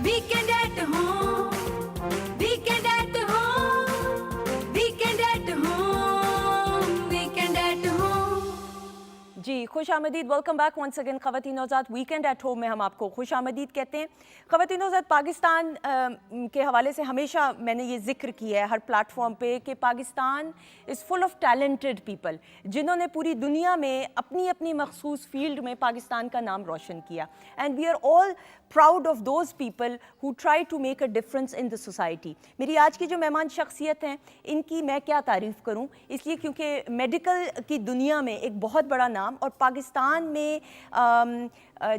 Weekend at home, weekend at home, weekend at home, weekend at home. जी खुश आमदीद, welcome back once again. ख़वातीन नौज़ात weekend at home में हम आपको खुश आमदीद कहते हैं। ख़वातीन नौज़ात, पाकिस्तान के हवाले से हमेशा मैंने ये ज़िक्र किया है हर प्लेटफॉर्म पे कि Pakistan is full of talented people, जिन्होंने पूरी दुनिया में अपनी अपनी मखसूस फील्ड में पाकिस्तान का नाम रोशन किया। And we are all proud of those people who try to make a difference in the society. मेरी आज की जो मेहमान शख्सियत हैं, इनकी मैं क्या तारीफ़ करूं, इसलिए क्योंकि मेडिकल की दुनिया में एक बहुत बड़ा नाम, और पाकिस्तान में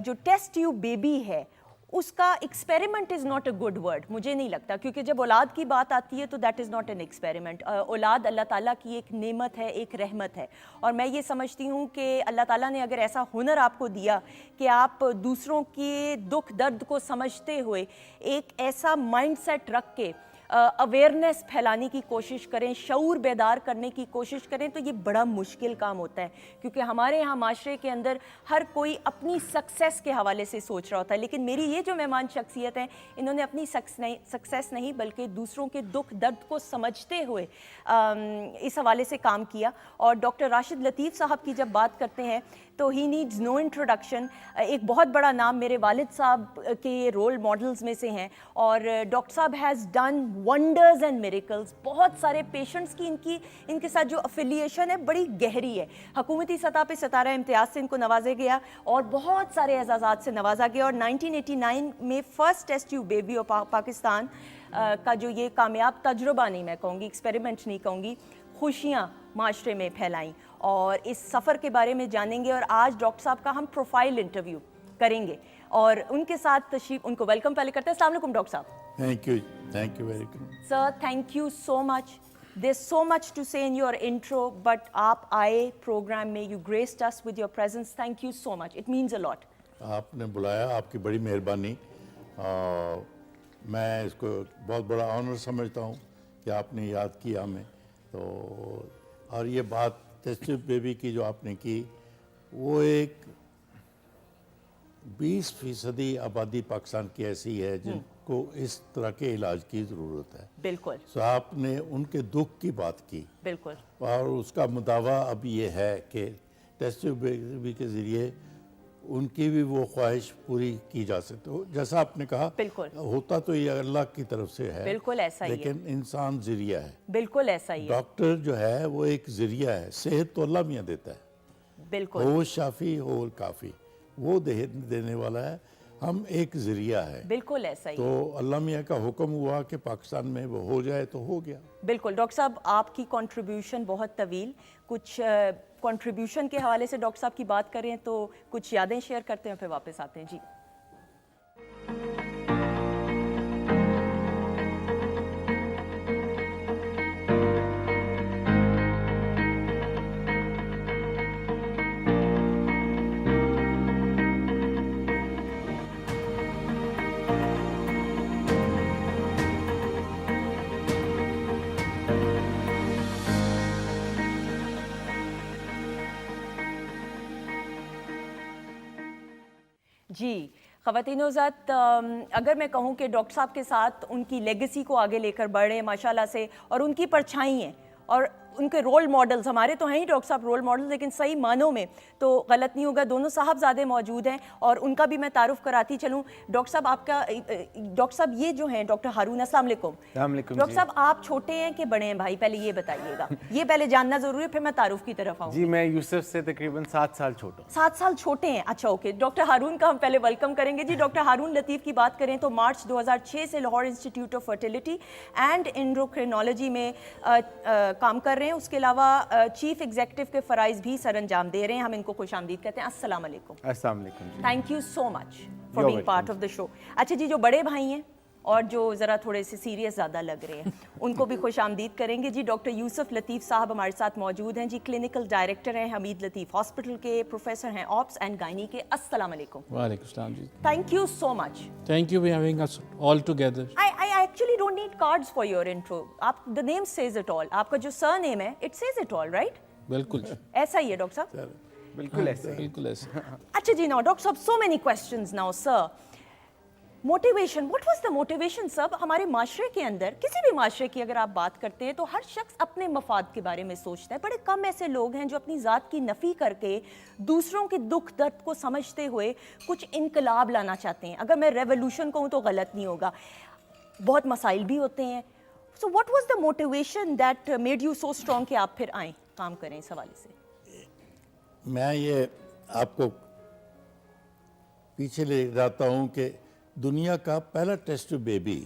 जो टेस्ट ट्यूब बेबी है उसका experiment is not a good word, मुझे नहीं लगता, क्योंकि जब औलाद की बात आती है तो that is not an experiment. औलाद अल्लाह ताला की एक नेमत है, एक रहमत है, और मैं ये समझती हूँ कि अल्लाह ताला ने अगर ऐसा हुनर आपको दिया कि आप दूसरों के दुख दर्द को समझते हुए एक ऐसा माइंडसेट रख के अवेयरनेस फैलाने की कोशिश करें, शऊर बेदार करने की कोशिश करें, तो ये बड़ा मुश्किल काम होता है, क्योंकि हमारे यहाँ माशरे के अंदर हर कोई अपनी सक्सेस के हवाले से सोच रहा होता है। लेकिन मेरी ये जो मेहमान शख्सियत हैं, इन्होंने अपनी सक्सेस नहीं बल्कि दूसरों के दुख दर्द को समझते हुए इस हवाले से काम किया। और डॉक्टर राशिद लतीफ़ साहब की जब बात करते हैं तो ही नीड्स नो इंट्रोडक्शन। एक बहुत बड़ा नाम मेरे वालिद साहब के रोल मॉडल्स में से हैं, और डॉक्टर साहब has done wonders and miracles. बहुत सारे पेशेंट्स की इनके साथ जो अफिलिएशन है बड़ी गहरी है। हुकूमती सतह पे सितारा इम्तियाज़ से इनको नवाजा गया और बहुत सारे एजाज़ात से नवाजा गया, और 1989 में first test tube baby of Pakistan का जो ये कामयाब तजुर्बा, नहीं मैं कहूँगी एक्सपेरिमेंट नहीं कहूँगी, खुशियाँ माशरे में फैलाईं, और इस सफ़र के बारे में जानेंगे। और आज डॉक्टर साहब का हम प्रोफाइल इंटरव्यू करेंगे और उनके साथ तशरीफ, उनको वेलकम पहले करते हैं। अस्सलाम वालेकुम डॉक्टर साहब। Thank you very much sir, thank you so much. There's so much to say in your intro, but आप आए प्रोग्राम में, you graced us with your presence. Thank you so much. It means a lot. आपने बुलाया, आपकी बड़ी मेहरबानी। मैं इसको बहुत बड़ा ऑनर समझता हूँ कि आपने याद किया हमें। तो और ये बात टेस्ट ट्यूब बेबी की जो आपने की, वो एक 20% आबादी पाकिस्तान की ऐसी है जिनको इस तरह के इलाज की ज़रूरत है। बिल्कुल। तो आपने उनके दुख की बात की, बिल्कुल, और उसका मुदावा अब ये है कि टेस्ट ट्यूब बेबी के ज़रिए उनकी भी वो ख्वाहिश पूरी की जा सकती हो। जैसा आपने कहा, बिल्कुल होता तो ये अल्लाह की तरफ से है, बिल्कुल ऐसा ही है, लेकिन इंसान ज़रिया है। बिल्कुल ऐसा ही है, डॉक्टर जो है वो एक ज़रिया है। सेहत तो अल्लाह मियाँ देता है, बिल्कुल हो शाफी हो काफ़ी, वो देने वाला है, हम एक ज़रिया है। बिल्कुल ऐसा ही है। तो अल्लाह मियाँ का हुक्म हुआ कि पाकिस्तान में वो हो जाए तो हो गया। बिल्कुल। डॉक्टर साहब, आपकी कंट्रीब्यूशन बहुत तवील, कुछ कंट्रीब्यूशन के हवाले से डॉक्टर साहब की बात करें तो कुछ यादें शेयर करते हैं, फिर वापस आते हैं। जी जी ख़वातीन-ओ-ज़ात, अगर मैं कहूँ कि डॉक्टर साहब के साथ उनकी लेगेसी को आगे लेकर बढ़े माशाल्लाह से, और उनकी परछाई हैं और उनके रोल मॉडल्स हमारे तो हैं ही डॉक्टर साहब रोल मॉडल, लेकिन सही मानों में तो गलत नहीं होगा, दोनों साहबजादे मौजूद हैं और उनका भी मैं तारुफ कराती चलूँ। डॉक्टर साहब, आपका डॉक्टर साहब ये जो हैं डॉक्टर हारून, अस्सलाम वालेकुम। डॉक्टर साहब, आप छोटे हैं कि बड़े हैं भाई, पहले ये बताइएगा, ये पहले जानना ज़रूरी है, फिर मैं तारुफ की तरफ आऊँ। जी, मैं यूसुफ से तकरीबन 7 साल छोटा हूँ। 7 साल छोटे हैं, अच्छा ओके। डॉक्टर हारून का हम पहले वेलकम करेंगे। जी डॉक्टर हारून लतीफ़ की बात करें तो मार्च 2006 से Lahore institute of fertility and endocrinology में काम कर रहे हैं। उसके अलावा चीफ एग्जीक्यूटिव के फ़राइज़ भी सर अंजाम दे रहे हैं। हम इनको खुश आमदीद कहते हैं। अस्सलाम वालेकुम। अस्सलाम वालेकुम जी। Thank you so much for being part of the show. अच्छा जी, जो बड़े भाई हैं और जो ज़रा थोड़े से सीरियस ज़्यादा लग रहे हैं, उनको भी खुश आमदीद करेंगे। जी डॉक्टर यूसुफ लतीफ़ साहब हमारे साथ मौजूद हैं। जी क्लिनिकल डायरेक्टर हैं हमीद लतीफ़ हॉस्पिटल के, प्रोफेसर हैं ऑप्स एंड गायनी के। अस्सलाम वालेकुम। वालेकुम सलाम जी। Thank you so much. Thank you for having us all together. I actually don't need cards for your intro. आप the name says it all. आपका जो surname है it says it all, right? बिल्कुल ऐसा ही है डॉक्टर साहब? बिल्कुल ऐसे ही। बिल्कुल ऐसे। अच्छा जी, now डॉक्टर साहब, so many questions now sir. Motivation, what was the motivation سب؟ ہمارے معاشرے کے اندر, کسی بھی معاشرے کی اگر آپ بات کرتے ہیں تو ہر شخص اپنے مفاد کے بارے میں سوچتا ہے. بڑے کم ایسے لوگ ہیں جو اپنی ذات کی نفی کر کے دوسروں کے دکھ درد کو سمجھتے ہوئے کچھ انقلاب لانا چاہتے ہیں. اگر میں ریولوشن کہوں تو غلط نہیں ہوگا, بہت مسائل بھی ہوتے ہیں. So what was the motivation that made you so strong کہ آپ پھر آئیں کام کریں اس حوالے سے؟ میں یہ آپ کو پیچھے لے جاتا ہوں کہ دنیا کا پہلا ٹیسٹ بیبی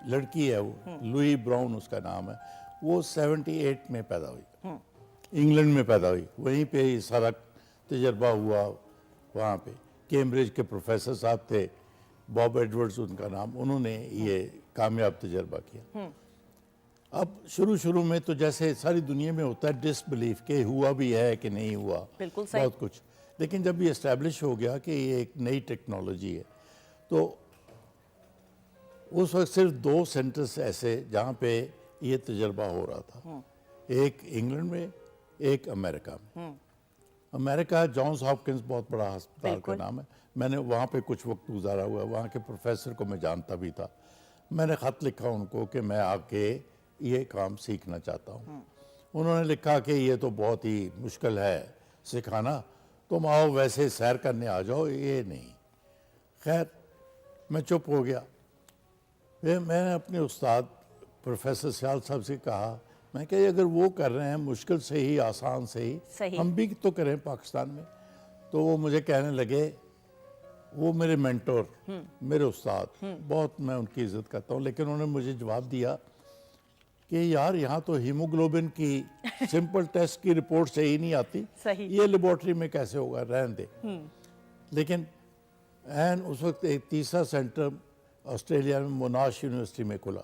لڑکی ہے, وہ لوئی براؤن اس کا نام ہے, وہ 78 میں پیدا ہوئی, انگلینڈ میں پیدا ہوئی. وہیں پہ یہ سارا تجربہ ہوا. وہاں پہ کیمبرج کے پروفیسر صاحب تھے, باب ایڈورڈز ان کا نام, انہوں نے یہ کامیاب تجربہ کیا. اب شروع میں تو جیسے ساری دنیا میں ہوتا ہے ڈس بلیف کہ ہوا بھی ہے کہ نہیں ہوا, بہت کچھ. لیکن جب یہ اسٹیبلش ہو گیا کہ یہ ایک نئی ٹیکنالوجی ہے, تو اس وقت صرف 2 سینٹرز ایسے جہاں پہ یہ تجربہ ہو رہا تھا, ایک انگلینڈ میں, ایک امریکہ میں. امریکہ جانس ہاپکنز بہت بڑا ہسپتال کا نام ہے, میں نے وہاں پہ کچھ وقت گزارا ہوا ہے, وہاں کے پروفیسر کو میں جانتا بھی تھا. میں نے خط لکھا ان کو کہ میں آ کے یہ کام سیکھنا چاہتا ہوں. انہوں نے لکھا کہ یہ تو بہت ہی مشکل ہے سکھانا, تم آؤ ویسے سیر کرنے آ جاؤ, یہ نہیں. خیر میں چپ ہو گیا. پھر میں نے اپنے استاد پروفیسر سیال صاحب سے کہا, میں کہ اگر وہ کر رہے ہیں مشکل سے ہی, آسان سے ہی, ہم بھی تو کریں پاکستان میں. تو وہ مجھے کہنے لگے, وہ میرے مینٹور, میرے استاد, بہت میں ان کی عزت کرتا ہوں, لیکن انہوں نے مجھے جواب دیا کہ یار یہاں تو ہیموگلوبن کی سمپل ٹیسٹ کی رپورٹ صحیح نہیں آتی, یہ لیبارٹری میں کیسے ہوگا, رہن دے. لیکن اس وقت ایک تیسرا سینٹر آسٹریلیا میں موناش یونیورسٹی میں کھلا.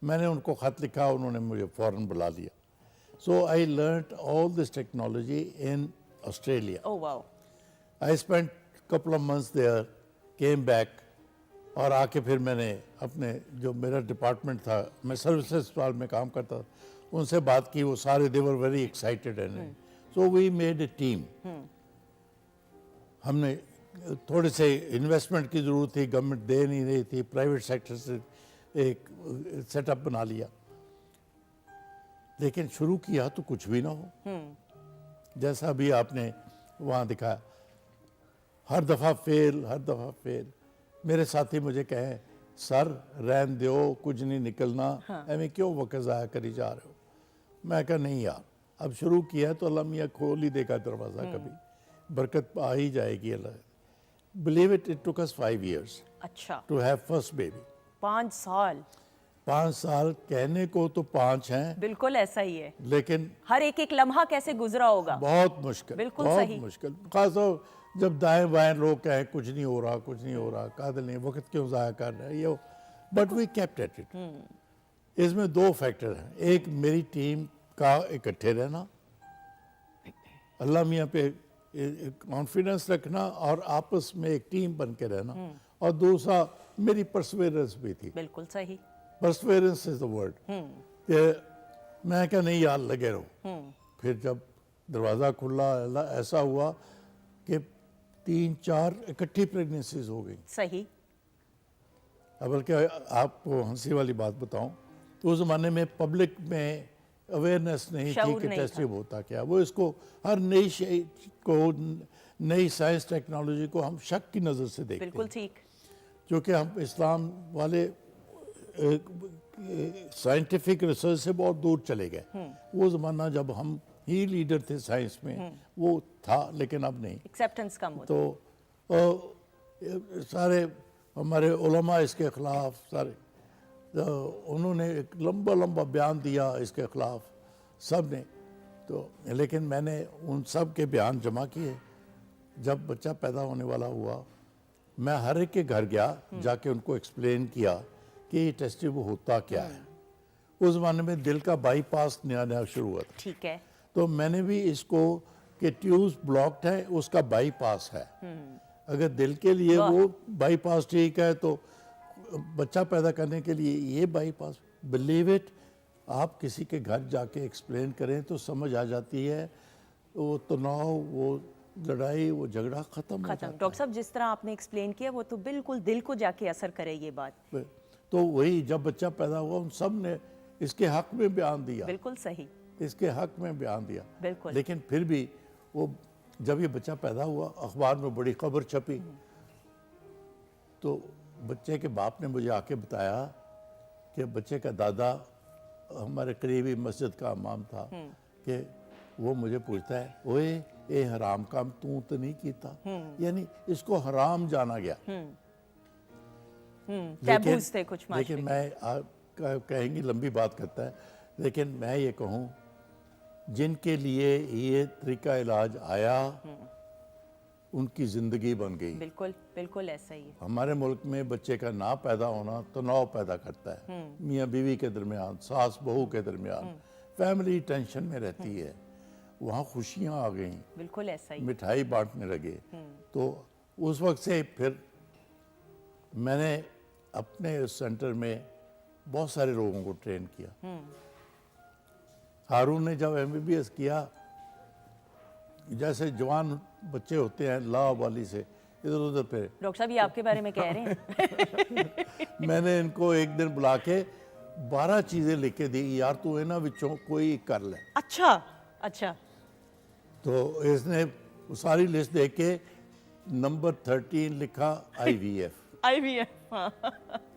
میں نے ان کو خط لکھا, انہوں نے مجھے فوراً بلا لیا. So I learned all this technology in Australia. I spend couple of months there, came back, اور آ کے پھر میں نے اپنے جو میرا ڈپارٹمنٹ تھا, میں سروسز اسپتال میں کام کرتا تھا, ان سے بات کی. وہ سارے they were very excited and so we made a team. ہم نے تھوڑے سے انویسٹمنٹ کی ضرورت تھی, گورنمنٹ دے نہیں رہی تھی, پرائیویٹ سیکٹر سے ایک سیٹ اپ بنا لیا. لیکن شروع کیا تو کچھ بھی نہ ہو, جیسا ابھی آپ نے وہاں دکھایا. ہر دفعہ فیل. میرے ساتھی مجھے کہیں, سر رہن دیو, کچھ نہیں نکلنا, ایویں کیوں وقت ضائع کری جا رہے ہو. میں کہا نہیں یار, اب شروع کیا تو اللہ میاں کھول ہی دے گا دروازہ, کبھی برکت آ ہی جائے گی. اللہ believe it took us 5 years to have first baby. 5 سال کہنے کو تو 5 ہیں, بالکل ایسا ہی ہے, لیکن ہر ایک لمحہ کیسے گزرا ہوگا, بہت مشکل, بالکل بہت صحیح. مشکل. خاص طور جب دائیں بائیں لوگ کہیں کچھ نہیں ہو رہا, قادر نہیں, وقت کیوں ضائع کر رہا ہے یہ, but we kept at it. اس میں 2 فیکٹر ہیں, ایک میری ٹیم کا اکٹھے رہنا, اللہ میاں پہ کانفیڈنس رکھنا اور آپس میں ایک ٹیم بن کے رہنا, اور دوسرا میری پرسویرنس بھی تھی. بالکل صحیح, پرسویرنس از دا ورڈ. کہ میں کہا نہیں یار لگے رہو. پھر جب دروازہ کھلا, ایسا ہوا کہ 3-4 اکٹھی پریگننسیز ہو گئی. صحیح. بلکہ آپ کو ہنسی والی بات بتاؤں تو اس زمانے میں پبلک میں اویئرنیس نہیں تھی کہ ٹیسٹ ٹیوب ہوتا کیا. وہ اس کو ہر نئی شے کو, نئی سائنس ٹیکنالوجی کو ہم شک کی نظر سے دیکھتے ہیں. بالکل ٹھیک. کیونکہ ہم اسلام والے سائنٹیفک ریسرچ سے بہت دور چلے گئے. وہ زمانہ جب ہم ہی لیڈر تھے سائنس میں, وہ تھا, لیکن اب نہیں. ایکسیپٹنس کم ہوتا. تو سارے ہمارے علماء اس کے خلاف, سارے انہوں نے ایک لمبا بیان دیا اس کے خلاف, سب نے. تو لیکن میں نے ان سب کے بیان جمع کیے. جب بچہ پیدا ہونے والا ہوا, میں ہر ایک کے گھر گیا, جا کے ان کو ایکسپلین کیا کہ یہ ٹیسٹ ٹیوب ہوتا کیا ہے. اس زمانے میں دل کا بائی پاس نیا شروع ہوا تھا. ٹھیک ہے. تو میں نے بھی اس کو کہ ٹیوبز بلاکڈ ہے, اس کا بائی پاس ہے. اگر دل کے لیے وہ بائی پاس ٹھیک ہے تو بچہ پیدا کرنے کے لیے یہ بائی پاس, بلیو اٹ, آپ کسی کے گھر جا کے ایکسپلین کریں تو سمجھ آ جاتی ہے. وہ تناؤ, وہ लड़ाई वो झगड़ा ख़त्म हो ख़त्म। डॉक्टर साहब जिस तरह आपने एक्सप्लेन किया वो तो बिल्कुल दिल को जाके असर करे ये बात। जाता है। तो वही जब बच्चा पैदा हुआ उन सब ने इसके हक में बयान दिया, बिल्कुल सही, इसके हक में बयान दिया। बिल्कुल। लेकिन फिर भी वो जब ये बच्चा पैदा हुआ अखबार में बड़ी खबर छपी, तो बच्चे के बाप ने मुझे आके बताया कि बच्चे का दादा हमारे करीबी मस्जिद का इमाम था, कि वो मुझे पूछता है, ओए ये हराम काम तू तो नहीं कीता, यानी इसको हराम जाना गया। टैबूज थे कुछ माशरे लेकिन मैं कहेंगी लंबी बात करता है, लेकिन मैं ये कहूँ जिनके लिए ये तरीका इलाज आया उनकी ज़िंदगी बन गई। बिल्कुल बिल्कुल ऐसा ही है। हमारे मुल्क में बच्चे का ना पैदा होना तनाव पैदा करता है, मियाँ बीवी के दरमियान, सास बहू के दरमियान, फैमिली टेंशन में रहती है। वहाँ खुशियाँ आ गईं, बिल्कुल ऐसा ही। मिठाई बांटने लगे। तो उस वक्त से फिर मैंने अपने उस सेंटर में बहुत सारे लोगों को ट्रेन किया। हारून ने जब MBBS किया, जैसे जवान बच्चे होते हैं लावाली से इधर उधर पे, डॉक्टर साहब ये आपके बारे में कह रहे हैं। मैंने इनको एक दिन बुला के 12 चीज़ें लिख के दी, यार तू है ना विचों कोई कर ले। अच्छा अच्छा। तो इसने वो सारी लिस्ट देख के नंबर 13 लिखा IVF। IVF हाँ।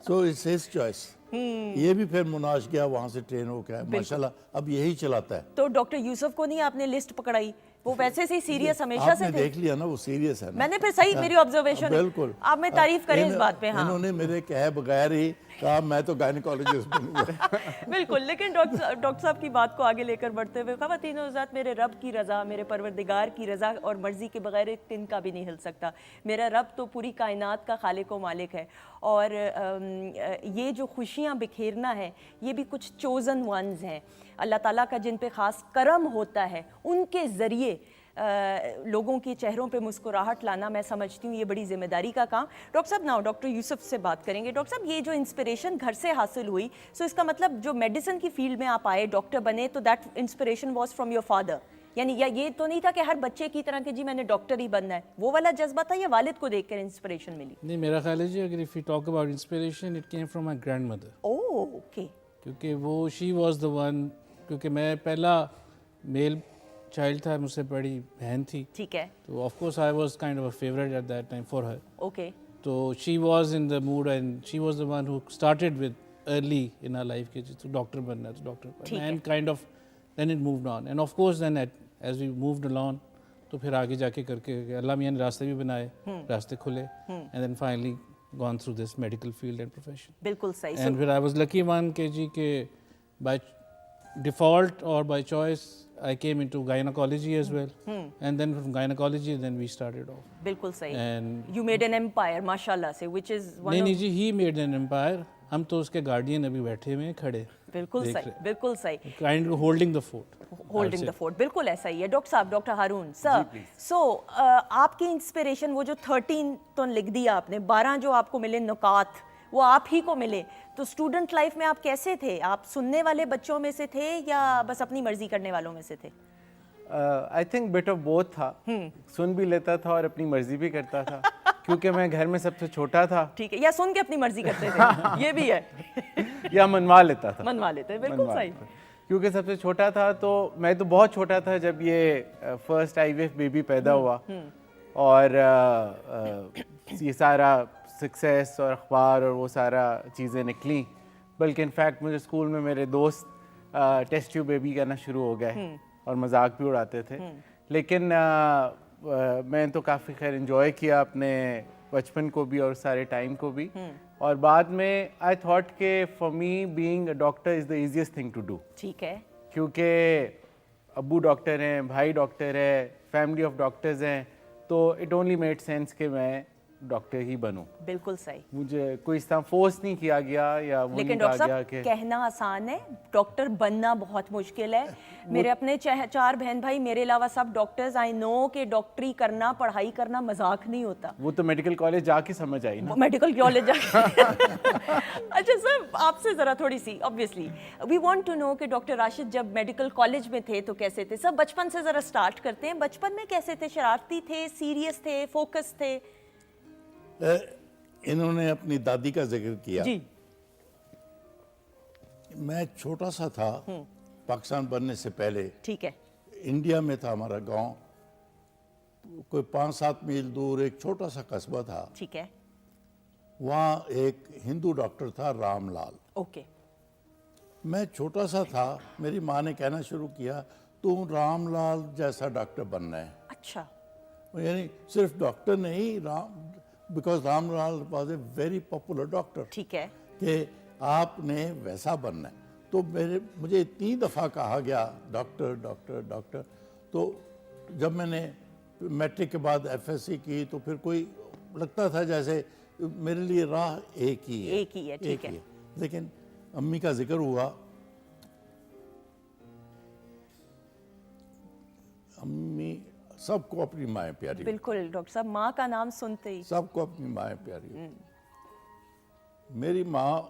So it's his choice. ये भी फिर मुनाश गया, वहाँ से ट्रेन हो गया, माशाल्लाह अब यही चलाता है। तो डॉक्टर यूसुफ को नहीं आपने लिस्ट पकड़ाई? वो वैसे से सीरियस हमेशा से आपने थे। देख लिया ना वो सीरियस है ना। मैंने फिर सही मेरी ऑब्जर्वेशन है। बिल्कुल। आप में तारीफ करें इस बात पे। हाँ इन्होंने मेरे कहे बगैर ही कहा मैं तो गायनेकोलॉजिस्ट बनूंगा। बिल्कुल। लेकिन डॉक्टर साहब की बात को आगे लेकर बढ़ते हुए, ख़वातीन और हज़रात, मेरे रब की रज़ा, मेरे परवरदिगार की रज़ा और मर्ज़ी के बगैर एक तिनका भी नहीं हिल सकता। मेरा रब तो पूरी कायनात का खालिक व मालिक है, और ये जो खुशियाँ बिखेरना है ये भी कुछ चोज़न वंस हैं, अल्लाह ताला का जिन पे ख़ास करम होता है, उनके ज़रिए लोगों के चेहरों पे मुस्कुराहट लाना मैं समझती हूँ ये बड़ी ज़िम्मेदारी का काम। डॉक्टर साहब नाउ डॉक्टर यूसुफ से बात करेंगे। डॉक्टर साहब ये जो इंस्पिरेशन घर से हासिल हुई, सो इसका मतलब जो मेडिसिन की फील्ड में आप आए, डॉक्टर बने, तो that inspiration was from your father, यानी या ये तो नहीं था कि हर बच्चे की तरह कि जी मैंने डॉक्टर ही बनना है, वो वाला जज्बा था या वालिद को देखकर इंस्पिरेशन मिली? नहीं, मेरा ख्याल है जी अगर if you talk about inspiration it came from my grand mother. Oh okay. क्योंकि वो शी वाज द वन, क्योंकि मैं पहला मेल चाइल्ड था, मुझसे बड़ी बहन थी, ठीक है, तो of course I was kind of a favourite at that time for her. Okay. तो she was in the mood and she was the one who started with early in our life कि तो doctor बनना है तो doctor बनना, and kind of then it moved on, and of course then as we moved along तो फिर आगे जाके करके अल्लाह मियां ने रास्ते भी बनाए, रास्ते खुले, and then finally gone through this medical field and profession. बिल्कुल सही। एंड फिर आई वाज लकी वन के जी के bye default or by choice I came into gynecology as well, and then from gynecology then we started off. बिल्कुल सही। And You made an empire माशाल्लाह से, which is one नहीं of ji, he made an empire, हम तो उसके guardian अभी बैठे हुए हैं खड़े, बिल्कुल सही, बिल्कुल सही। kind of holding the fort. Holding the fort, बिल्कुल ऐसा ही है। डॉक्टर साहब, डॉक्टर हारून सर, सो आपकी इंस्पिरेशन वो जो 13 तो लिख दिया आपने, 12 जो आपको मिले नुकात वो आप ही को मिले, तो स्टूडेंट लाइफ में आप कैसे थे? आप सुनने वाले बच्चों में से थे या बस अपनी मर्जी करने वालों में से थे? I think bit of both था, सुन भी लेता था और अपनी मर्जी भी करता था क्योंकि मैं घर में सबसे छोटा था। ठीक है, या सुन के अपनी मर्जी करते थे ये भी है या मनवा लेता था, मनवा लेते, बिल्कुल सही। क्योंकि सबसे छोटा था, तो मैं तो बहुत छोटा था जब ये फर्स्ट IVF बेबी पैदा हुआ, और ये सारा सक्सेस और अखबार और वो सारा चीज़ें निकली, बल्कि इनफैक्ट मुझे स्कूल में मेरे दोस्त टेस्ट ट्यूब बेबी कहना शुरू हो गए और मजाक भी उड़ाते थे। लेकिन मैं तो काफ़ी खैर एंजॉय किया अपने बचपन को भी और सारे टाइम को भी, और बाद में आई थॉट के for me being a doctor is the easiest thing to do. ठीक है, क्योंकि अब्बू डॉक्टर हैं, भाई डॉक्टर है, फैमिली ऑफ डॉक्टर्स हैं, तो इट ओनली मेड सेंस कि मैं ڈاکٹر ہی بنوں. بالکل صحیح. مجھے کوئی اس طرح فورس نہیں کیا گیا یا وہ لیکن نہیں ڈاکٹر کہا گیا صاحب کہ کہنا آسان ہے, ڈاکٹر بننا بہت مشکل ہے. میرے اپنے 4 بہن بھائی میرے علاوہ سب ڈاکٹرز. آئی نو کہ ڈاکٹری کرنا, پڑھائی کرنا مذاق نہیں ہوتا. وہ تو میڈیکل کالج جا کے سمجھ آئی نا. میڈیکل کالج اچھا سر, آپ سے ذرا تھوڑی سی obviously we want to know کہ ڈاکٹر راشد جب میڈیکل کالج میں تھے تو کیسے تھے؟ سب بچپن سے ذرا سٹارٹ کرتے ہیں. بچپن میں کیسے تھے؟ شرارتی تھے, سیریس تھے, فوکس تھے؟ انہوں نے اپنی دادی کا ذکر کیا. جی. میں چھوٹا سا تھا پاکستان بننے سے پہلے. ٹھیک ہے. انڈیا میں تھا ہمارا گاؤں, کوئی 5-7 میل دور ایک چھوٹا سا قصبہ تھا. ٹھیک ہے. وہاں ایک ہندو ڈاکٹر تھا رام لال. اوکے. میں چھوٹا سا تھا, میری ماں نے کہنا شروع کیا تو رام لال جیسا ڈاکٹر بننا ہے. اچھا. یعنی صرف ڈاکٹر نہیں, because Ram Lal was a very popular doctor. ٹھیک ہے. کہ آپ نے ویسا بننا ہے. تو مجھے 3 دفعہ کہا گیا ڈاکٹر ڈاکٹر ڈاکٹر. تو جب میں نے میٹرک کے بعد FSC کی تو پھر کوئی لگتا تھا جیسے میرے لیے راہ ایک ہی ہے. ایک ہی ہے. ٹھیک ہے. لیکن امی کا ذکر ہوا, امی سب کو اپنی مائیں پیاری. بالکل ڈاکٹر صاحب, ماں کا نام سنتے ہی سب کو اپنی مائیں پیاری. میری ماں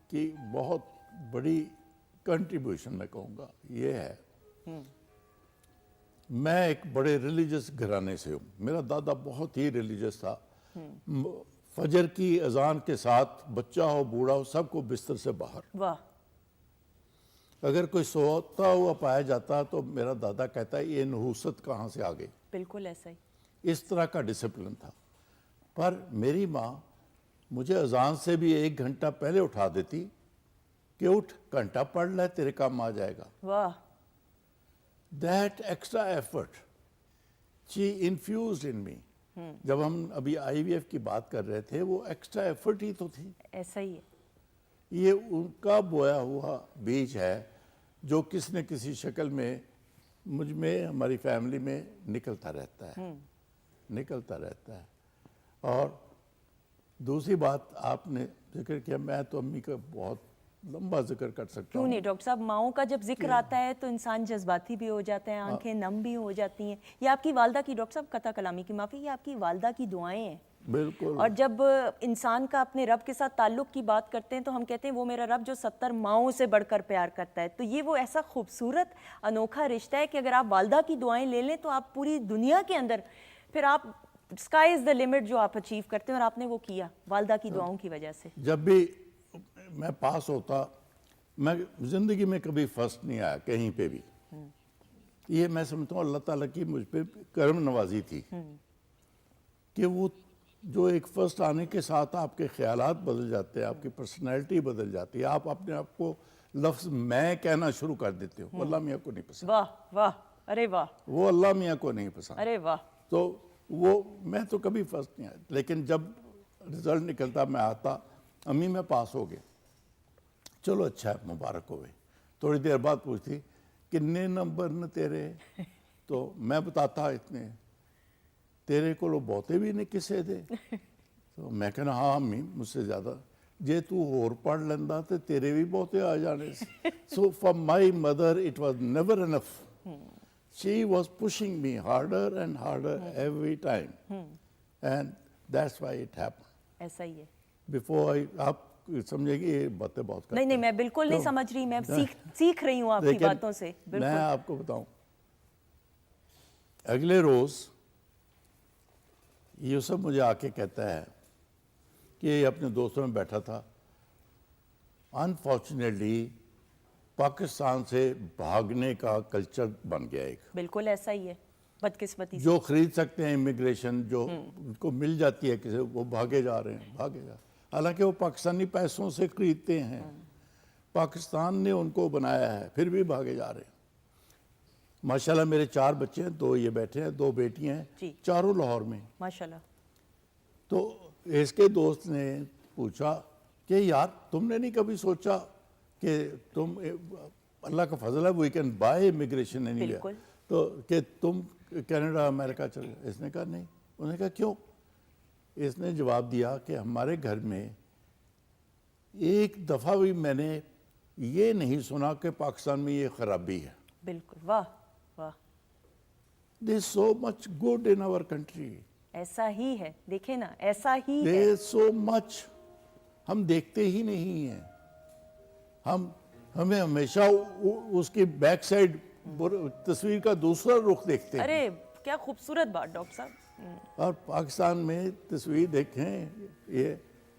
کی بہت بڑی کنٹریبیوشن میں کہوں گا یہ ہے, میں ایک بڑے ریلیجس گھرانے سے ہوں. میرا دادا بہت ہی ریلیجس تھا. فجر کی اذان کے ساتھ بچہ ہو بوڑھا ہو سب کو بستر سے باہر. واہ. اگر کوئی سوتا ہوا پایا جاتا تو میرا دادا کہتا ہے یہ نحوست کہاں سے آ گئی. بالکل ایسا ہی. اس طرح کا ڈسپلن تھا. پر میری ماں مجھے اذان سے بھی 1 گھنٹہ پہلے اٹھا دیتی کہ اٹھ گھنٹہ پڑھ لے تیرے کام آ جائے گا. واہ. That extra effort she infused in me. جب ہم ابھی IVF کی بات کر رہے تھے وہ ایکسٹرا ایفرٹ ہی تو تھی. ایسا ہی ہے. یہ ان کا بویا ہوا بیج ہے جو کس نے کسی شکل میں مجھ میں ہماری فیملی میں نکلتا رہتا ہے. نکلتا رہتا ہے. اور دوسری بات آپ نے ذکر کیا, میں تو امی کا بہت لمبا ذکر کر سکتا کیوں ہوں. نہیں ڈاکٹر صاحب, ماؤں کا جب ذکر آتا ہے تو انسان جذباتی بھی ہو جاتا ہے, آنکھیں نم بھی ہو جاتی ہیں. یہ آپ کی والدہ کی, ڈاکٹر صاحب قطع کلامی کی معافی, یہ آپ کی والدہ کی دعائیں ہیں. بالکل. اور جب انسان کا اپنے رب کے ساتھ تعلق کی بات کرتے ہیں تو ہم کہتے ہیں وہ میرا رب جو 70 ماؤں سے بڑھ کر پیار کرتا ہے. تو یہ وہ ایسا خوبصورت انوکھا رشتہ ہے کہ اگر آپ والدہ کی دعائیں لے لیں تو آپ پوری دنیا کے اندر پھر آپ اسکائی از دا لمٹ جو آپ اچیو کرتے ہیں, اور آپ نے وہ کیا والدہ کی دعاؤں کی وجہ سے. جب بھی میں پاس ہوتا, میں زندگی میں کبھی فرسٹ نہیں آیا کہیں پہ بھی. یہ میں سمجھتا ہوں اللہ تعالیٰ کی مجھ پہ کرم نوازی تھی کہ وہ جو ایک فرسٹ آنے کے ساتھ آپ کے خیالات بدل جاتے ہیں, آپ کی پرسنالٹی بدل جاتی ہے, آپ اپنے آپ کو لفظ میں کہنا شروع کر دیتے ہو. اللہ میاں کو نہیں پسند. واہ واہ. ارے واہ. وہ اللہ میاں کو نہیں پسند. ارے واہ. تو وہ میں تو کبھی فرسٹ نہیں آیا, لیکن جب رزلٹ نکلتا میں آتا, امی میں پاس ہو گیا, چلو اچھا ہے مبارک ہوئے. تھوڑی دیر بعد پوچھتی کتنے نمبر نے تیرے, تو میں بتاتا اتنے. تیرے کو بہتے بھی نہیں کسے دے. تو میں کہنا ہاں امی مجھ سے زیادہ. جے تو اور پڑھ لینا تو تیرے بھی بہتے آ جانے. So for my mother it was never enough. She was pushing me harder and harder every time. And that's why it happened. ایسا ہی ہے. Before آپ سمجھے گی یہ باتیں بہت کرتے ہیں. نہیں میں بالکل نہیں سمجھ رہی, میں سیکھ رہی ہوں آپ کی باتوں سے. میں آپ کو بتاؤں, اگلے روز یوسف مجھے آ کے کہتا ہے کہ یہ اپنے دوستوں میں بیٹھا تھا, انفارچونیٹلی پاکستان سے بھاگنے کا کلچر بن گیا ایک. بالکل ایسا ہی ہے, بدقسمتی سے. جو خرید سکتے ہیں امیگریشن, جو ان کو مل جاتی ہے کسی, وہ بھاگے جا رہے ہیں, بھاگے جا. حالانکہ وہ پاکستانی پیسوں سے خریدتے ہیں, پاکستان نے ان کو بنایا ہے, پھر بھی بھاگے جا رہے ہیں. ماشاءاللہ میرے 4 بچے ہیں, 2 یہ بیٹھے ہیں, 2 بیٹیاں ہیں, چاروں لاہور میں. ماشاءاللہ. تو اس کے دوست نے پوچھا کہ یار تم نے نہیں کبھی سوچا کہ تم, اللہ کا فضل ہے وی کین بائی امیگریشن اس نے جواب دیا کہ ہمارے گھر میں ایک دفعہ بھی میں نے یہ نہیں سنا کہ پاکستان میں یہ خرابی ہے. بالکل. واہ واہ. There is so much good in our country. ایسا ہی ہے, دیکھیں نا, ایسا ہی ہے. دیر از سو مچ. ہم دیکھتے ہی نہیں ہیں. ہمیں ہمیشہ اس کی بیک سائڈ تصویر کا دوسرا رخ دیکھتے ہیں. ارے کیا خوبصورت بات ڈاکٹر صاحب. اور پاکستان میں تصویر دیکھیں,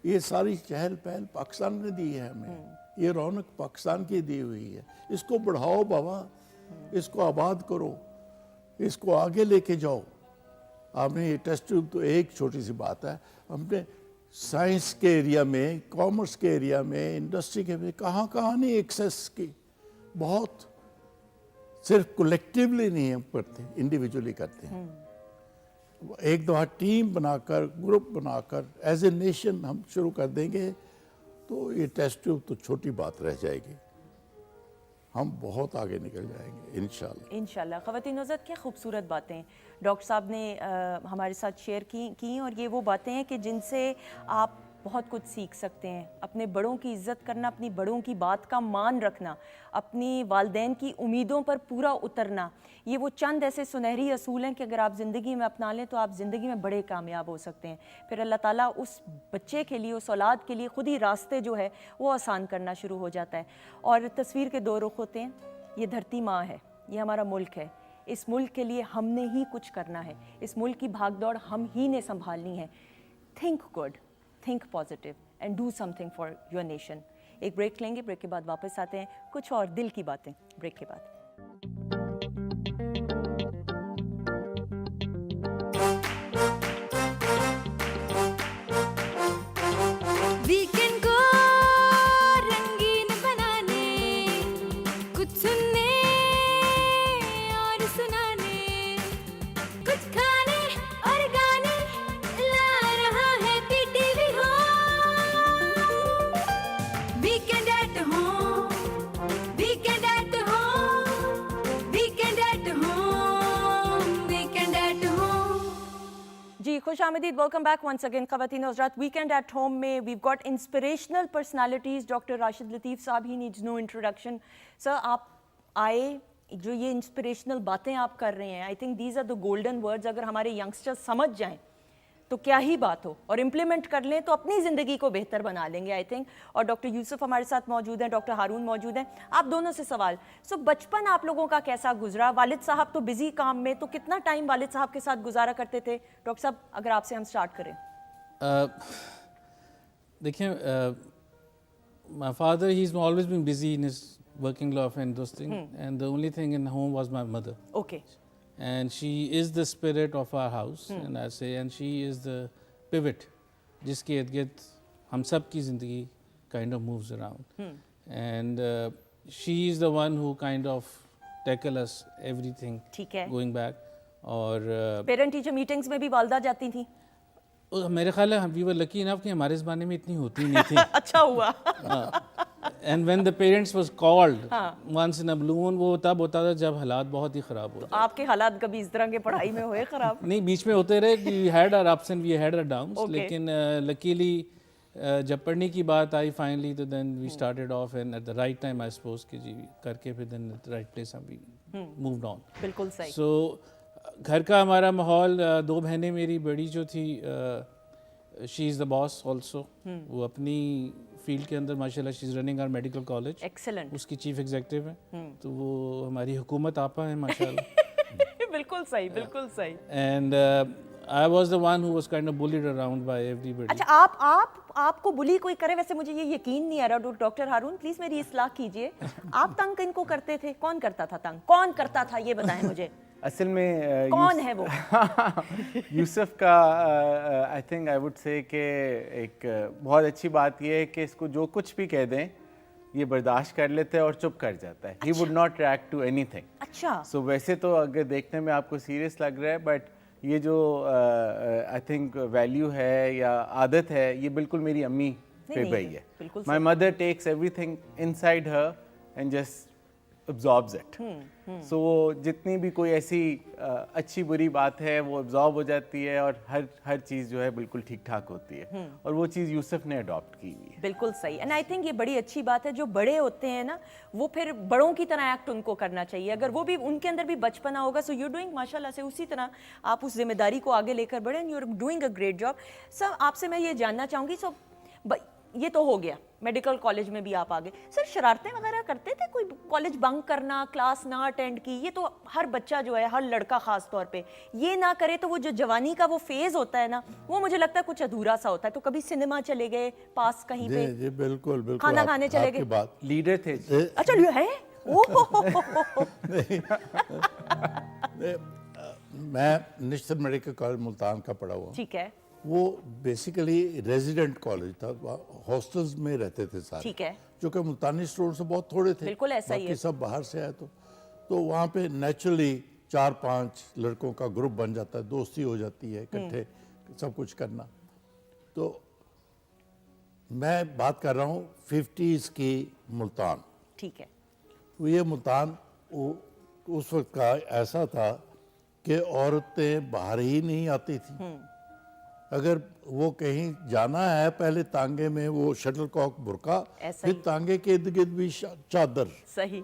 یہ ساری چہل پہل پاکستان نے دی ہے ہمیں. یہ رونق پاکستان کی دی ہوئی ہے. اس کو بڑھاؤ بابا, اس کو آباد کرو, اس کو آگے لے کے جاؤ. آپ نے یہ ٹیسٹ ٹیوب تو ایک چھوٹی سی بات ہے. ہم نے سائنس کے ایریا میں, کامرس کے ایریا میں, انڈسٹری کے کہاں نہیں ایکسیس کی. بہت صرف کولیکٹیولی نہیں ہم کرتے, انڈیویجولی کرتے ہیں. ایک دفعہ ٹیم بنا کر, گروپ بنا کر, ایز اے نیشن ہم شروع کر دیں گے تو یہ ٹیسٹ ٹیوب تو چھوٹی بات رہ جائے گی. ہم بہت آگے نکل جائیں گے انشاءاللہ. انشاءاللہ. خواتین حضرات, کیا خوبصورت باتیں ڈاکٹر صاحب نے ہمارے ساتھ شیئر کی, اور یہ وہ باتیں ہیں کہ جن سے آپ بہت کچھ سیکھ سکتے ہیں. اپنے بڑوں کی عزت کرنا, اپنی بڑوں کی بات کا مان رکھنا, اپنی والدین کی امیدوں پر پورا اترنا, یہ وہ چند ایسے سنہری اصول ہیں کہ اگر آپ زندگی میں اپنا لیں تو آپ زندگی میں بڑے کامیاب ہو سکتے ہیں. پھر اللہ تعالیٰ اس بچے کے لیے, اس اولاد کے لیے خود ہی راستے جو ہے وہ آسان کرنا شروع ہو جاتا ہے. اور تصویر کے دو رخ ہوتے ہیں. یہ دھرتی ماں ہے, یہ ہمارا ملک ہے. اس ملک کے لیے ہم نے ہی کچھ کرنا ہے. اس ملک کی بھاگ دوڑ ہم ہی نے سنبھالنی ہے. Think good, think positive and do some thing for your nation. ایک بریک لیں گے, بریک کے بعد واپس آتے ہیں, کچھ اور دل کی باتیں بریک کے بعد. ویکینڈ کو رنگین بنانے, کچھ سننے اور سنانے, کچھ کھانے اور گانے لا رہا ہے P T V home. Weekend at home, weekend at home, weekend at home, weekend at home. جی خوش آمدید, ویلکم بیک ونس اگین. خواتین حضرات, ویکینڈ ایٹ ہوم میں we've got inspirational personalities. Doctor Rashid Latif sahab, he needs know introduction. سر آپ آئے, جو یہ انسپریشنل باتیں آپ کر رہے ہیں, I think these are the golden words. اگر ہمارے ینگسٹر سمجھ جائیں تو کیا ہی بات ہو, اور امپلیمنٹ کر لیں تو اپنی زندگی کو بہتر بنا لیں گے آئی تھنک. اور ڈاکٹر یوسف ہمارے ساتھ موجود ہیں, ڈاکٹر ہارون موجود ہیں. آپ دونوں سے سوال. سو بچپن آپ لوگوں کا کیسا گزرا؟ والد صاحب تو بزی کام میں, تو کتنا ٹائم والد صاحب کے ساتھ گزارا کرتے تھے؟ ڈاکٹر صاحب اگر آپ سے ہم سٹارٹ کریں. دیکھیں, my father, he's always been busy in his working life and those things, and the only thing in home was my mother. Okay. And she is the spirit of our house, and I say, and she is the pivot جس کے ارد گرد ہم سب کی زندگی kind of moves around. And she is the one who kind of tackle us everything ٹھیک ہے. going back. اور پیرنٹ ٹیچر میٹنگز میں بھی والدہ جاتی تھیں؟ میرے خیال ہے we were lucky enough کہ ہمارے زمانے میں اتنی ہوتی نہیں تھی. اچھا ہوا. And when the parents was called once in a blue moon, وہ تب ہوتا تھا جب حالات بہت ہی خراب ہوتے. آپ کے حالات کبھی اس طرح کے پڑھائی میں ہوئے خراب؟ نہیں, بیچ میں ہوتے رہے. we had our ups and we had our downs. لیکن luckily جب پڑھنے کی بات آئی finally, تو then we started off and at the right time I suppose کہ جی کر کے پھر then at the right place we moved on. بالکل صحیح. So گھر کا ہمارا ماحول, دو بہنیں میری, بڑی جو تھی شی از دا باس آلسو. وہ اپنی فیلڈ کے اندر ماشاء اللہ she is running our medical college. Excellent. اس کی چیف ایگزیکٹو ہیں, تو وہ ہماری حکومت آپا ہیں ماشاء اللہ. بالکل صحیح, بالکل صحیح. And I was the one who was kind of bullied around by everybody. اچھا, آپ کو بلی کوئی کرے؟ ویسے مجھے یہ یقین نہیں آ رہا. ڈاکٹر ہارون پلیز میری اصلاح کیجئے. آپ تنگ کن کو کرتے تھے؟ کون کرتا تھا تنگ؟ کون کرتا تھا یہ بتائیں مجھے. اصل میں کون ہے وہ؟ یوسف کا I think I would say کہ ایک بہت اچھی بات یہ ہے کہ اس کو جو کچھ بھی کہہ دیں یہ برداشت کر لیتا ہے اور چپ کر جاتا ہے. He would not react to anything. اچھا. سو ویسے تو اگر دیکھنے میں آپ کو سیریس لگ رہا ہے, بٹ یہ جو آئی تھنک ویلیو ہے یا عادت ہے, یہ بالکل میری امی پہ گئی ہے. My mother takes everything inside her and just absorbs it. So جتنی بھی کوئی ایسی اچھی بری بات ہے وہ absorb ہو جاتی ہے اور ہر چیز جو ہے بالکل ٹھیک ٹھاک ہوتی ہے, اور وہ چیز یوسف نے اڈاپٹ کی ہوئی ہے. بالکل صحیح. اینڈ آئی تھنک یہ بڑی اچھی بات ہے, جو بڑے ہوتے ہیں نا وہ پھر بڑوں کی طرح ایکٹ ان کو کرنا چاہیے. اگر وہ بھی ان کے اندر بھی بچپنا ہوگا, سو یو ڈوئنگ ماشاء اللہ سے اسی طرح آپ اس ذمہ داری کو آگے لے کر بڑھیں, and you are doing a great job. Sir آپ سے میں یہ جاننا چاہوں گی, سو یہ تو ہو گیا میڈیکل کالج میں بھی آپ آگے, سر شرارتیں وغیرہ کرتے تھے, کوئی کالج بنک کرنا, کلاس نہ اٹینڈ کی, یہ تو ہر بچہ جو ہے, ہر لڑکا خاص طور پہ یہ نہ کرے تو وہ جو جوانی کا وہ فیز ہوتا ہے نا, وہ مجھے لگتا ہے کچھ ادھورا سا ہوتا ہے. تو کبھی سنیما چلے گئے پاس کہیں پہ, جی بالکل بالکل, کھانا کھانے چلے گئے, بات لیڈر تھے. اچھا ہے میں نشتر میڈیکل کالج ملتان کا پڑھا ہوا. ٹھیک ہے, وہ بیسیکلی ریزیڈنٹ کالج تھا, ہاسٹلز میں رہتے تھے سارے, ٹھیک ہے, جو کہ ملتانی اسٹوڈنٹس سے بہت تھوڑے تھے, بالکل ایسا ہی ہے, باقی سب باہر سے آئے. تو وہاں پہ نیچرلی 4-5 لڑکوں کا گروپ بن جاتا ہے, دوستی ہو جاتی ہے, اکٹھے سب کچھ کرنا. تو میں بات کر رہا ہوں 50s کی ملتان. ٹھیک ہے, یہ ملتان اس وقت کا ایسا تھا کہ عورتیں باہر ہی نہیں آتی تھیں. اگر وہ کہیں جانا ہے, پہلے تانگے میں وہ شٹل کاک برقع, پھر تانگے کے ارد گرد بھی چادر. صحیح,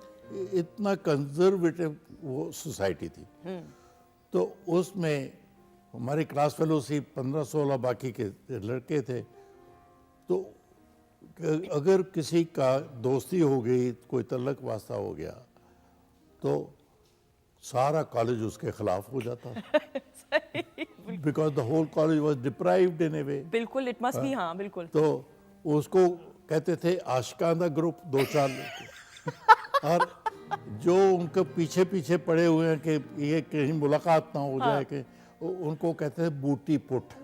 اتنا کنزرویٹو وہ سوسائٹی تھی. تو اس میں ہماری کلاس فیلوز ہی 15-16 باقی کے لڑکے تھے. تو اگر کسی کا دوستی ہو گئی, کوئی تعلق واسطہ ہو گیا, تو سارا کالج اس کے خلاف ہو جاتا, because the whole college was deprived in a way. بالکل, اٹ مسٹ بی, ہاں بالکل. تو اس کو کہتے تھے عاشقاں دا گروپ, 2-4 لڑکے, اور جو ان کے پیچھے پیچھے پڑے ہوئے ہیں کہ یہ کہیں ملاقات نہ ہو جائے, کہ ان کو کہتے ہیں بوٹی پٹ.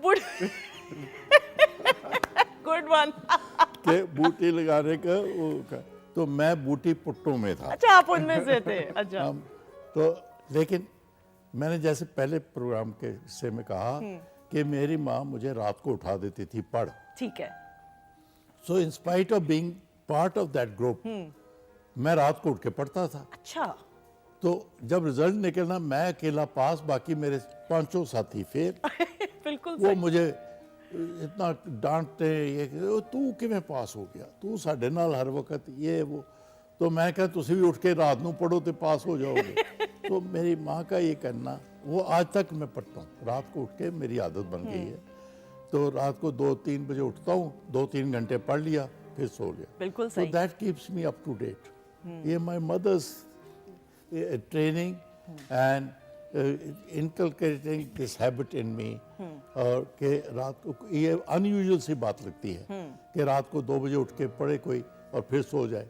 Good one. کہ بوٹی لگانے کا, تو میں بوٹی پٹوں میں تھا. اچھا, آپ ان میں سے تھے. اچھا, تو لیکن میں نے جیسے پہلے پروگرام کے حصے میں کہا کہ میری ماں مجھے رات کو اٹھا دیتی تھی, پڑھ. ٹھیک ہے, so in spite of being part of that group, میں رات کو اٹھ کے پڑھتا تھا. اچھا, تو جب رزلٹ نکلنا, میں اکیلا پاس, باقی میرے 5 ساتھی فیل. بالکل وہ مجھے اتنا ڈانٹتے, یہ تو کیویں پاس ہو گیا, تو ساڈے نال ہر وقت یہ وہ. تو میں کہا تسی بھی اٹھ کے رات نو پڑھو تو پاس ہو جاؤ گے. تو میری ماں کا یہ کرنا, وہ آج تک میں پڑھتا ہوں رات کو اٹھ کے, میری عادت بن گئی ہے. تو رات کو 2-3 بجے اٹھتا ہوں, 2-3 گھنٹے پڑھ لیا, پھر سو گیا. بالکل So صحیح. that keeps me up to date. یہ my mother's training and inculcating this habit in me. اور کہ رات کو, یہ unusual سی بات لگتی ہے کہ رات کو 2 بجے اٹھ کے پڑھے کوئی اور پھر سو جائے.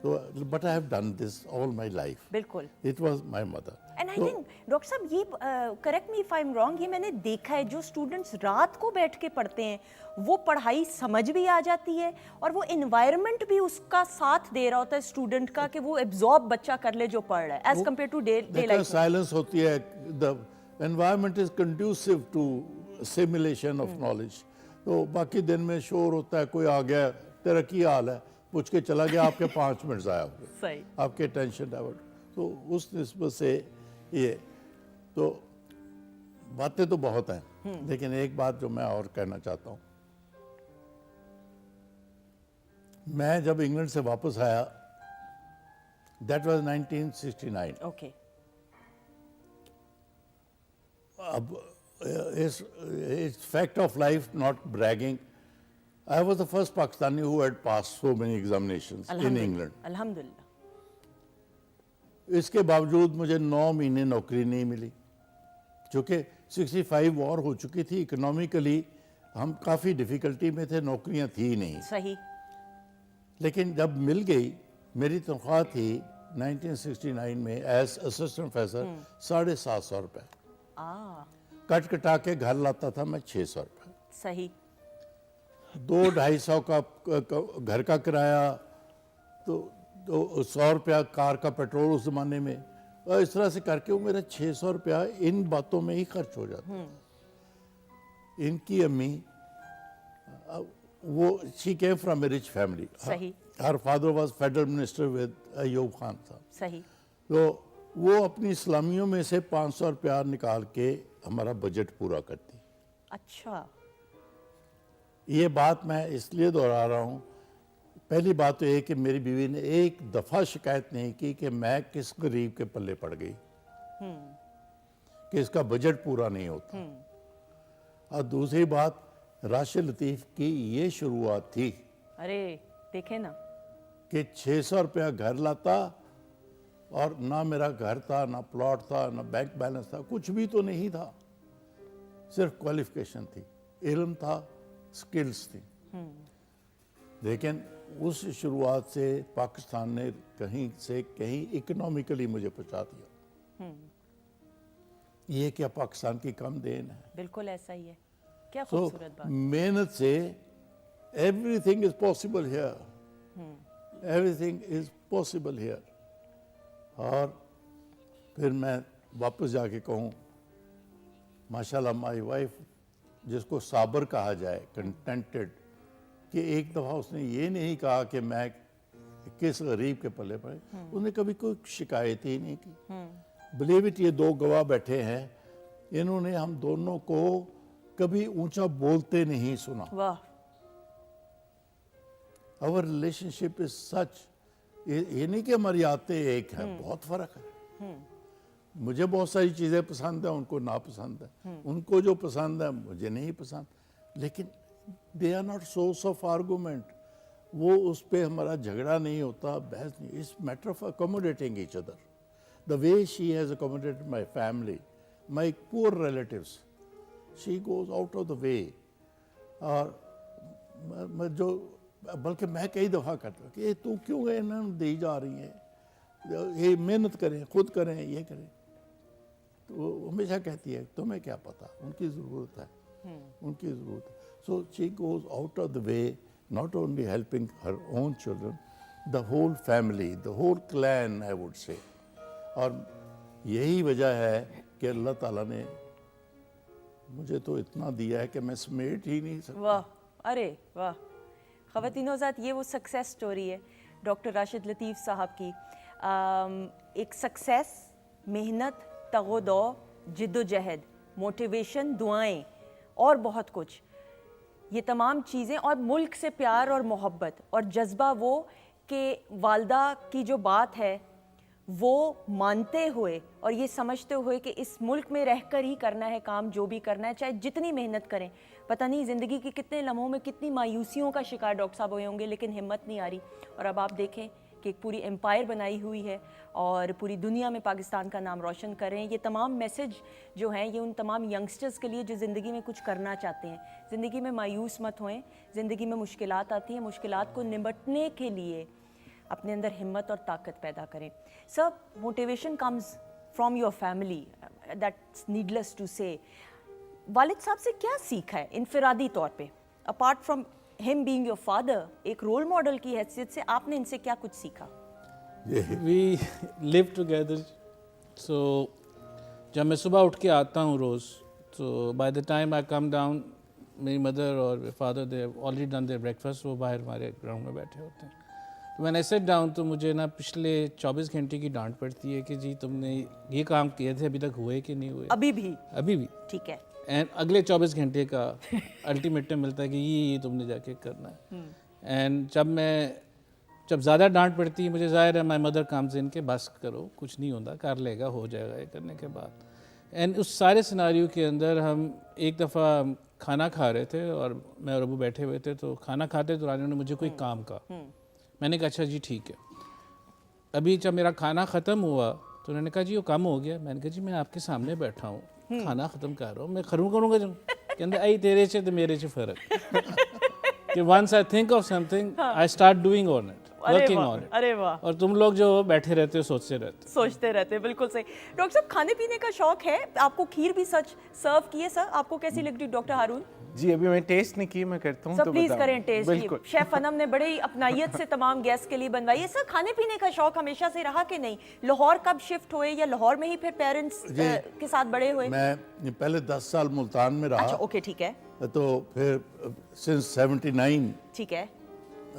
تو but I have done this all my life. بالکل. It was my mother. And I think doctor صاحب, یہ correct me if I am wrong, یہ میں نے دیکھا ہے جو اسٹوڈنٹس رات کو بیٹھ کے پڑھتے ہیں وہ پڑھائی سمجھ بھی آ جاتی ہے, اور وہ انوائرمنٹ بھی اس کا ساتھ دے رہا ہوتا ہے اسٹوڈنٹ کا, کہ وہ ایبزارب بچہ کر لے جو پڑھ رہا ہے, as compare today life. Silence ہوتی ہے, the environment is conducive to assimilation of knowledge. تو باقی دن میں شور ہوتا ہے, کوئی آ گیا, تیرا کی حال ہے, پوچھ کے چلا گیا, آپ کے 5 منٹ ضائع ہو گئے, صحیح, آپ کے ٹینشن ڈائیورٹ. تو اس نسبت سے یہ, تو باتیں تو بہت ہیں, لیکن ایک بات جو میں اور کہنا چاہتا ہوں, میں جب انگلینڈ سے واپس آیا, that was 1969. اوکے, اب it's fact of life, not bragging. I was the first Pakistani who had passed so many examinations in England. الحمدللہ. اس کے باوجود مجھے 9 مہینے نوکری نہیں ملی, چونکہ 65 وار ہو چکی تھی, اکنامیکلی ہم کافی ڈیفیکلٹی میں تھے, نوکریاں تھی نہیں. صحیح. لیکن جب مل گئی, میری تنخواہ تھی 1969 میں ایز اسسٹنٹ پروفیسر 750 روپے, کٹ کٹا کے گھر لاتا تھا میں 600 روپے. صحیح. 200-250 کا گھر کا کرایہ, تو 100 روپیہ کار کا پیٹرول اس زمانے میں, اور اس طرح سے کر کے وہ میرا 600 روپیہ ان باتوں میں ہی خرچ ہو جاتا. ان کی امی वो she came from a rich family. सही. Her father was federal minister with Ayub Khan साहब. सही. तो वो अपनी इस्लामियों में से 500 रुपया निकाल के हमारा बजट पूरा करती. अच्छा. ये बात मैं इसलिए दोहरा रहा हूँ, पहली बात तो ये कि मेरी बीवी ने एक दफ़ा शिकायत नहीं की कि मैं किस गरीब के पल्ले पड़ गई, कि इसका बजट पूरा नहीं होता. और दूसरी बात, राशिद लतीफ़ की ये शुरुआत थी अरे देखे ना, कि 600 रुपया घर लाता और ना मेरा घर था, ना प्लॉट था, ना बैंक बैलेंस था, कुछ भी तो नहीं था, सिर्फ क्वालिफिकेशन थी, इल्म था, स्किल्स थी. लेकिन उस शुरुआत से पाकिस्तान ने कहीं से कहीं इकोनॉमिकली मुझे पहुंचा दिया. ये क्या पाकिस्तान की कम देन है? बिल्कुल ऐसा ही है. क्या तो खूबसूरत बात. मेहनत से everything is possible here, everything is possible here. और फिर मैं वापस जाके कहूँ, माशाल्लाह माई वाइफ, जिसको साबर कहा जाए, कंटेंटेड, कि एक दफ़ा उसने ये नहीं कहा कि मैं किस गरीब के पल्ले पड़े, उसने कभी कोई शिकायत ही नहीं की. बिलीव इट, ये दो गवाह बैठे हैं, इन्होंने हम दोनों को कभी ऊंचा बोलते नहीं सुना. वाह. आवर रिलेशनशिप इज सच, ये नहीं कि हमारी आते एक है, बहुत फर्क है. मुझे बहुत सारी चीज़ें पसंद है, उनको नापसंद है, उनको जो पसंद है मुझे नहीं पसंद, लेकिन they are not source of argument. वो उस पर हमारा झगड़ा नहीं होता, बहस नहीं. It's matter of accommodating each other. The way she has accommodated my family, my poor relatives, she goes out of the way. और जो बल्कि मैं कई दफ़ा करता हूँ कि तू क्यों इन्हें दी जा रही है, ये मेहनत करें, खुद करें, ये करें. तो वो हमेशा कहती है तुम्हें क्या पता, उनकी ज़रूरत है, उनकी ज़रूरत है. So she goes out of the way, not only helping her own children, the whole family, the whole clan, I would say. और यही वजह है कि अल्लाह ताला ने मुझे तो इतना दिया है कि मैं समेट ही नहीं सकता. वाह. अरे वाह. ख़वातीनो ज़ात, ये वो सक्सेस स्टोरी है डॉक्टर राशिद लतीफ़ साहब की. एक सक्सेस, मेहनत, तगोदो, जिद्दोजहद, मोटिवेशन, दुआएं और बहुत कुछ, ये तमाम चीज़ें, और मुल्क से प्यार और मोहब्बत और जज्बा, वो कि वालदा की जो बात है वो मानते हुए और ये समझते हुए कि इस मुल्क में रहकर ही करना है काम, जो भी करना है, चाहे जितनी मेहनत करें. पता नहीं ज़िंदगी के कितने लम्हों में कितनी मायूसियों का शिकार डॉक्टर साहब हुए होंगे, लेकिन हिम्मत नहीं आ रही. और अब आप देखें कि एक पूरी एम्पायर बनाई हुई है और पूरी दुनिया में पाकिस्तान का नाम रोशन कर रहे हैं. ये तमाम मैसेज जो हैं, ये उन तमाम यंगस्टर्स के लिए जो ज़िंदगी में कुछ करना चाहते हैं. ज़िंदगी में मायूस मत होएं. ज़िंदगी में मुश्किलात आती हैं, मुश्किलात को निपटने के लिए अपने अंदर हिम्मत और ताकत पैदा करें. Sir, motivation comes from your family, that's needless to say. वालिद साहब से क्या सीखा है इनफरादी तौर पे, apart from him being your father, एक रोल मॉडल की हैसियत से आपने इनसे क्या कुछ सीखा? We live together, so जब मैं सुबह उठ के आता हूँ रोज़, तो by the time I come down, मेरी मदर और father they already done their breakfast, वो बाहर हमारे ग्राउंड में बैठे होते हैं. तो मैंने सेट डाउन, तो मुझे ना पिछले 24 घंटे की डांट पड़ती है कि जी तुमने ये काम किए थे, अभी तक हुए कि नहीं हुए. अभी भी. अभी भी. ठीक है. एंड अगले 24 घंटे का अल्टीमेटम मिलता है कि ये तुमने जाके करना है. एंड जब ज़्यादा डांट पड़ती है, मुझे ज़ाहिर है माई मदर कम्स इन के बस करो, कुछ नहीं होता, कर लेगा, हो जाएगा ये करने के बाद. एंड उस सारे सिनारियो के अंदर हम एक दफ़ा खाना खा रहे थे और मैं और अबू बैठे हुए थे, तो खाना खाते दौरान उन्होंने मुझे कोई काम कहा. मैंने कहा अच्छा जी ठीक है. अभी जब मेरा खाना ख़त्म हुआ तो उन्होंने कहा जी वो कम हो गया. मैंने कहा जी मैं आपके सामने बैठा हूँ, खाना ख़त्म कर रहा हूँ, मैं खरूँ करूँगा जो कहते आई तेरे से तो मेरे से फ़र्क कि once I think of something I start doing on it, working on it. अरे वाह. और तुम लोग जो बैठे रहते हो सोचते रहते हैं. बिल्कुल सही. डॉक्टर साहब, खाने पीने का शौक है आपको, खीर भी सच सर्व की है सर, आपको कैसी लगती है डॉक्टर हारून? जी अभी मैं टेस्ट नहीं की, मैं करता हूँ सर तो प्लीज बताऊँ. करें टेस्ट. बिल्कुल. शेफ अनम ने बड़े अपनायत से तमाम गेस्ट के लिए बनवाई है. सर, खाने पीने का शौक हमेशा से रहा कि नहीं? लाहौर कब शिफ्ट हुए, या लाहौर में ही फिर पेरेंट्स के साथ बड़े हुए? मैं पहले 10 साल मुल्तान में रहा. अच्छा, ओके, ठीक है. तो फिर सिंस 79 ठीक है,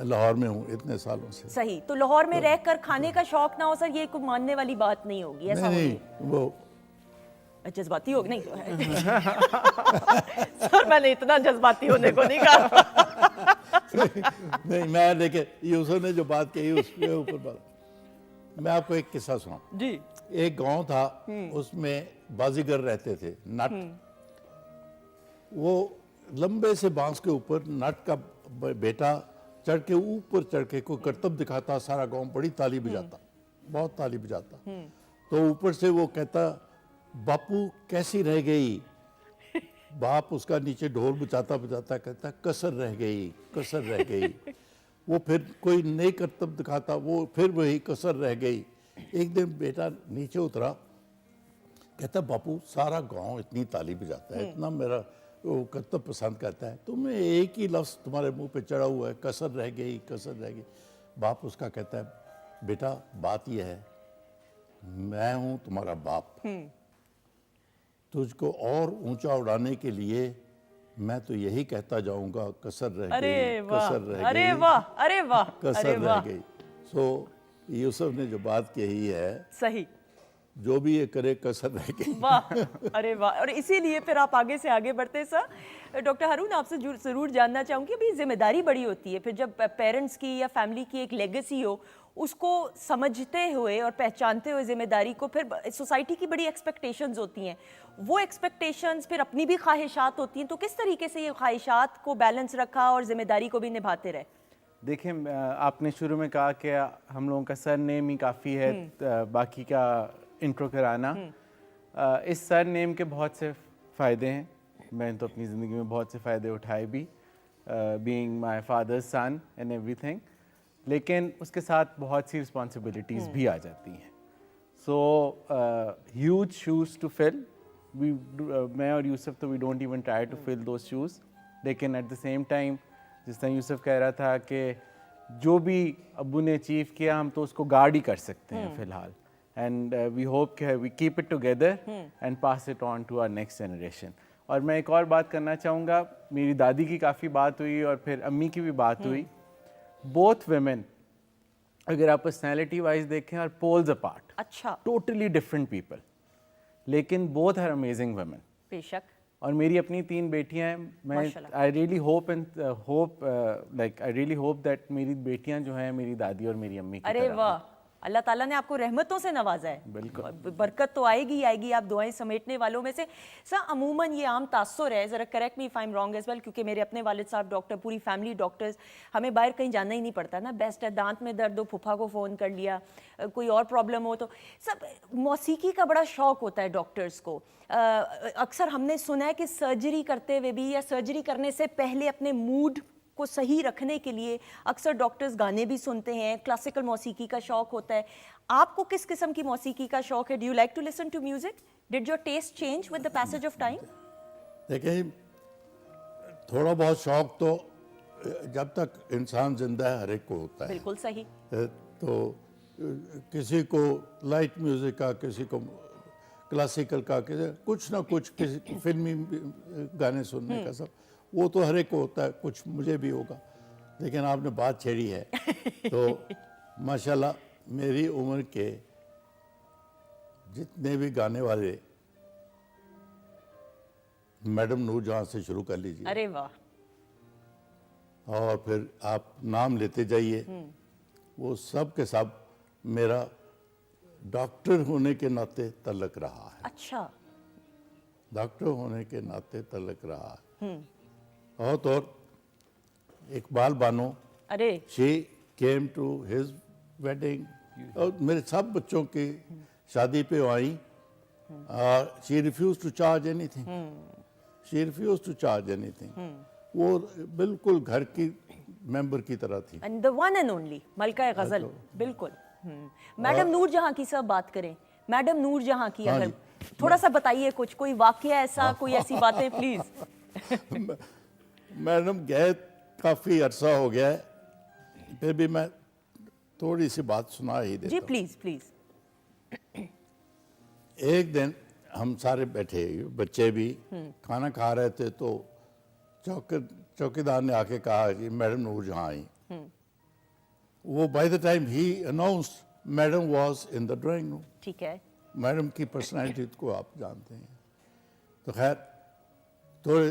लाहौर में हूँ इतने सालों से। सही। तो लाहौर में रहकर खाने का शौक ना हो सर, ये कोई मानने वाली बात नहीं होगी, ऐसा नहीं होगी? नहीं, वो जज्बाती हो नहीं सर, मैंने इतना जज्बाती होने को नहीं कहा। नहीं, मैं लेकिन यूसुफ ने जो बात कही उसके ऊपर बात, मैं आपको एक किस्सा सुनाऊं। जी। एक गांव था, उसमें बाजीगर रहते थे, नट। वो लंबे से बांस के ऊपर नट का बेटा चढ़ के ऊपर चढ़ के कोई करतब दिखाता, सारा गांव बड़ी ताली बजाता, बहुत ताली बजाता। तो ऊपर से वो कहता, बापू कैसी रह गई। बाप उसका नीचे ढोल बजाता बजाता कहता, कसर रह गई, कसर रह गई। वो फिर कोई नई करतब दिखाता, वो फिर वही कसर रह गई। एक दिन बेटा नीचे उतरा, कहता, बापू सारा गांव इतनी ताली बजाता है, इतना मेरा वो करतब पसंद करता है, तुम्हें एक ही लफ्ज़ तुम्हारे मुंह पे चढ़ा हुआ है, कसर रह गई, कसर रह गई। बाप उसका कहता है, बेटा बात यह है, मैं हूं तुम्हारा बाप, तुझको और ऊंचा उड़ाने के लिए मैं तो यही कहता जाऊंगा, कसर रह अरे गई, वाह, कसर रह अरे गई, वाह, अरे वाह, कसर अरे रह वाह, गई। सो यूसुफ ने जो बात कही है, सही, जो भी ये करे कसर रह गई। वाह, अरे वाह। और इसीलिए फिर आप आगे से आगे बढ़ते सर। डॉक्टर हारून, आपसे ज़रूर जानना चाहूँगी, अभी जिम्मेदारी बड़ी होती है, फिर जब पेरेंट्स की या फैमिली की एक लेगेसी हो, उसको समझते हुए और पहचानते हुए जिम्मेदारी को, फिर सोसाइटी की बड़ी एक्सपेक्टेशंस होती हैं, वो एक्सपेक्टेशंस फिर अपनी भी ख्वाहिशात होती हैं, तो किस तरीके से ये ख्वाहिशात को बैलेंस रखा और जिम्मेदारी को भी निभाते रहे? देखिए, आपने शुरू में कहा कि हम लोगों का सर नेम ही काफ़ी है बाकी का इंट्रो कराना। इस सर नेम के बहुत से फ़ायदे हैं, मैंने तो अपनी ज़िंदगी में बहुत से फ़ायदे उठाए भी, being my father's son and everything, लेकिन उसके साथ बहुत सी रिस्पॉन्सिबिलिटीज़ भी आ जाती हैं। So huge shoes to fill, मैं और यूसुफ तो we don't even try to fill those shoes, लेकिन एट द सेम टाइम जिस तरह यूसुफ कह रहा था कि जो भी अब्बू ने अचीव किया हम तो उसको गार्ड ही कर सकते हैं फ़िलहाल, and we hope we keep it together and pass it on to our next generation. और मैं एक और बात करना चाहूँगा, मेरी दादी की काफ़ी बात हुई और फिर अम्मी की भी बात हुई। बोथ वेमेन, अगर आप पर्सनैलिटी वाइज देखें, आर पोल्स अपार्ट, अच्छा, टोटली डिफरेंट पीपल, लेकिन बोथ आर अमेजिंग वेमेन। बेशक। और मेरी अपनी 3 बेटियां हैं। मैं आई रियली होप दैट मेरी बेटियां जो हैं मेरी दादी और मेरी अम्मी की अरे तरह वाह, अल्लाह ताला ने आपको रहमतों से नवाजा है, बिल्कुल। बरकत तो आएगी ही आएगी आप दुआएं समेटने वालों में से। सर, अमूमन ये आम तासुर है, ज़रा correct me if I am wrong as well, क्योंकि मेरे अपने वालिद साहब डॉक्टर, पूरी फैमिली डॉक्टर्स, हमें बाहर कहीं जाना ही नहीं पड़ता ना, बेस्ट है, दांत में दर्द हो फूफा को फ़ोन कर लिया, कोई और प्रॉब्लम हो तो। सब मौसीकी का बड़ा शौक़ होता है डॉक्टर्स को। अक्सर हमने सुना है कि सर्जरी करते हुए भी या सर्जरी करने से पहले अपने मूड को सही रखने के लिए अक्सर डॉक्टर्स गाने भी सुनते हैं, क्लासिकल मौसीकी का शौक होता है। आपको किस किस्म की मौसीकी का शौक है? Do you like to listen to music? Did your taste change with the passage of time? देखिए, थोड़ा बहुत शौक तो जब तक इंसान जिंदा है हर एक को होता है। बिल्कुल सही। तो किसी को लाइट म्यूजिक का, किसी को क्लासिकल का, कुछ ना कुछ, किसी फिल्मी गाने सुनने का, सब वो तो हर एक को होता है, कुछ मुझे भी होगा। लेकिन आपने बात छेड़ी है तो माशाल्लाह मेरी उम्र के जितने भी गाने वाले, मैडम नूरजहां से शुरू कर लीजिए, अरे वाह, और फिर आप नाम लेते जाइए, वो सब के सब मेरा डॉक्टर होने के नाते तल्लक रहा है। अच्छा, डॉक्टर होने के नाते तल्लक रहा है। और इकबाल बानो, अरे she came to his wedding, और मेरे सब बच्चों की शादी पे आई। She refuse to charge anything, she refuse to charge anything. वो बिल्कुल घर की मेंबर की तरह थी। And the one and only मलका गजल, बिल्कुल। मैडम नूरजहां की सब बात करें, मैडम नूरजहां की हाँ अगर थोड़ा सा बताइए, कुछ कोई वाकया ऐसा, कोई ऐसी बातें प्लीज। मैडम गए काफ़ी अरसा हो गया है, फिर भी मैं थोड़ी सी बात सुना ही देता जी हूँ। Please please. एक दिन हम सारे बैठे, बच्चे भी खाना खा रहे थे, तो चौकीदार ने आके कहा कि मैडम नूर जहाँ आई, वो bye the time he announced madam was in the drawing room. ठीक है, मैडम की पर्सनालिटी को आप जानते हैं। तो खैर थोड़ी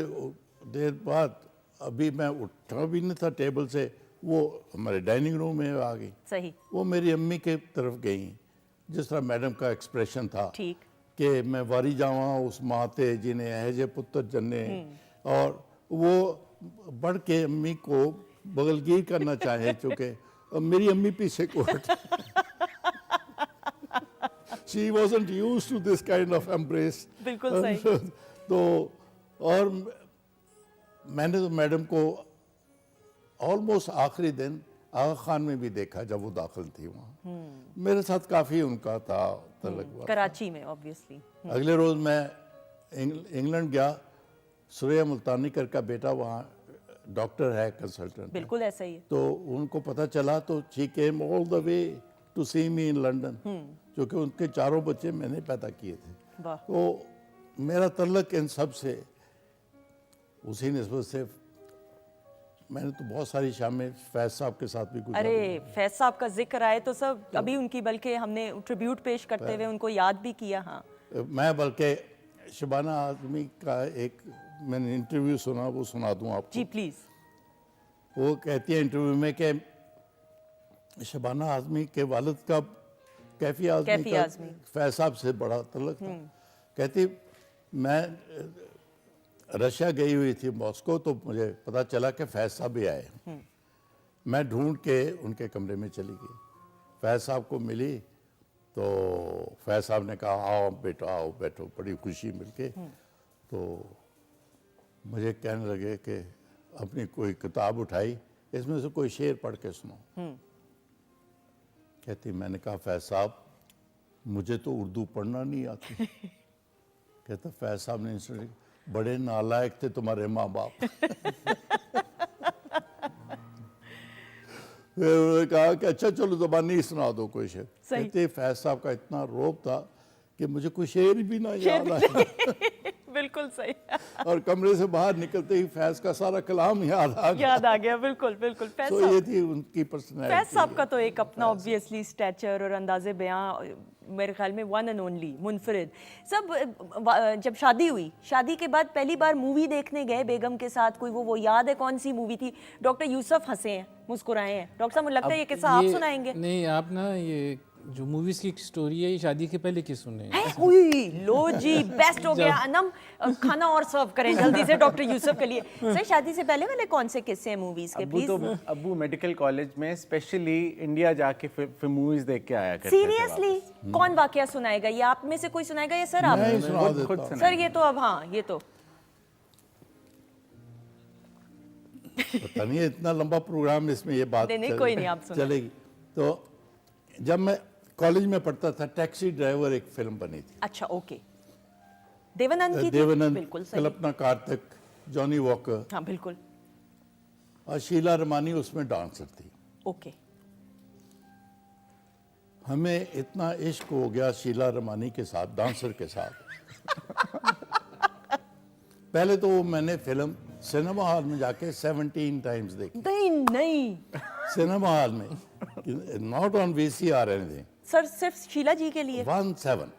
देर बाद, अभी मैं उठा भी नहीं था टेबल से, वो हमारे डाइनिंग रूम में आ गई। सही, वो मेरी अम्मी के तरफ गई, जिस तरह मैडम का एक्सप्रेशन था ठीक, कि मैं वारी जावा उस माते जिन्हें ऐजे पुत्र जन्ने, और वो बढ़ के अम्मी को बगलगीर करना चाहे, चूँकि मेरी अम्मी पीछे को She wasn't used to this kind of embrace. बिल्कुल सही। तो और मैंने तो मैडम को ऑलमोस्ट आखिरी दिन आगा खान में भी देखा जब वो दाखिल थी वहाँ। मेरे साथ काफ़ी उनका था तल्लुक हुआ। कराची में ऑब्वियसली। अगले रोज़ मैं इंग्लैंड गया, सुरैया मुल्तानी कर का बेटा वहाँ डॉक्टर है, कंसल्टेंट। बिल्कुल ऐसा ही है। तो उनको पता चला, तो she came all the way to see me in London, क्योंकि उनके 4 बच्चे मैंने पैदा किए थे। वाह, तो मेरा तल्लक इन सब से उसी निस्बत से, मैंने तो बहुत सारी शामें फैज साहब के साथ भी गुजारी। अरे फैज साहब का जिक्र आए तो सब अभी उनकी, बल्कि हमने ट्रिब्यूट पेश करते हुए उनको याद भी किया। हाँ, मैं बल्कि शबाना आज़मी का एक मैंने इंटरव्यू सुना, वो सुना दूँ आपको। जी प्लीज। वो कहती है इंटरव्यू में कि शबाना आज़मी के वालिद का कैफी आज़मी का फैज साहब से बड़ा तल्लक था। कहती मैं रशिया गई हुई थी मॉस्को, तो मुझे पता चला कि फैज साहब भी आए। मैं ढूंढ के उनके कमरे में चली गई, फैज साहब को मिली, तो फैज साहब ने कहा आओ बेटा आओ बैठो, बड़ी खुशी मिलके। तो मुझे कहने लगे कि अपनी कोई किताब उठाई, इसमें से कोई शेर पढ़ के सुनाओ। कहती, मैंने कहा फैज साहब मुझे तो उर्दू पढ़ना नहीं आती। कहता फैज साहब ने इंस्टेंट, बड़े नालायक थे तुम्हारे माँ बाप। फिर उन्होंने कहा कि अच्छा चलो ज़बानी सुना दो कोई शेर। कहते फैज साहब का इतना रोब था कि मुझे कोई शेर भी ना याद आया। बिल्कुल सही। और कमरे से बाहर निकलते ही फैज का सारा कलाम याद आ गया। बिल्कुल बिल्कुल। फैज तो साहब, ये थी उनकी पर्सनैलिटी। फैज साहब का तो एक अपना ऑब्वियसली स्टैचर और अंदाज़े बयां, मेरे ख्याल में वन एंड ओनली, मुनफरिद। सब जब शादी हुई, शादी के बाद पहली बार मूवी देखने गए बेगम के साथ, कोई वो याद है कौन सी मूवी थी? डॉक्टर यूसुफ हंसे हैं, मुस्कुराए हैं। डॉक्टर साहब मुझे लगता है ये किस्सा आप सुनाएंगे। नहीं, आप ना ये जो मूवीज की स्टोरी है ये शादी के पहले की सुने हैं। लो जी, बेस्ट हो गया। अनम खाना और सर्व करें जल्दी से डॉक्टर यूसुफ के लिए। सर शादी से पहले वाले कौन से किस्से हैं मूवीज के प्लीज? अबू मेडिकल कॉलेज में स्पेशली इंडिया जाके फिर मूवीज देख के आया करते थे। सीरियसली? कौन वाकया सुनाएगा? ये आप में से कोई सुनाएगा या सर आप? खुद सर ये तो अब, हाँ ये तो पता नहीं इतना लंबा प्रोग्राम इसमें ये बात नहीं, कोई नहीं, आप सुनाइए। चलेगी। तो जब मैं कॉलेज में पढ़ता था, टैक्सी ड्राइवर एक फिल्म बनी थी। अच्छा, ओके। देवानंद की थी? देवानंद, बिल्कुल सही। कल्पना कार्तिक, जॉनी वॉकर, हाँ बिल्कुल। और शीला रमानी उसमें डांसर थी। ओके। हमें इतना इश्क हो गया शीला रमानी के साथ, डांसर के साथ। पहले तो मैंने फिल्म सिनेमा हॉल में जाके 17 टाइम्स देखी। नहीं सिनेमा हॉल में, not on VCR anything. Sir सिर्फ शीला जी के लिए? 17।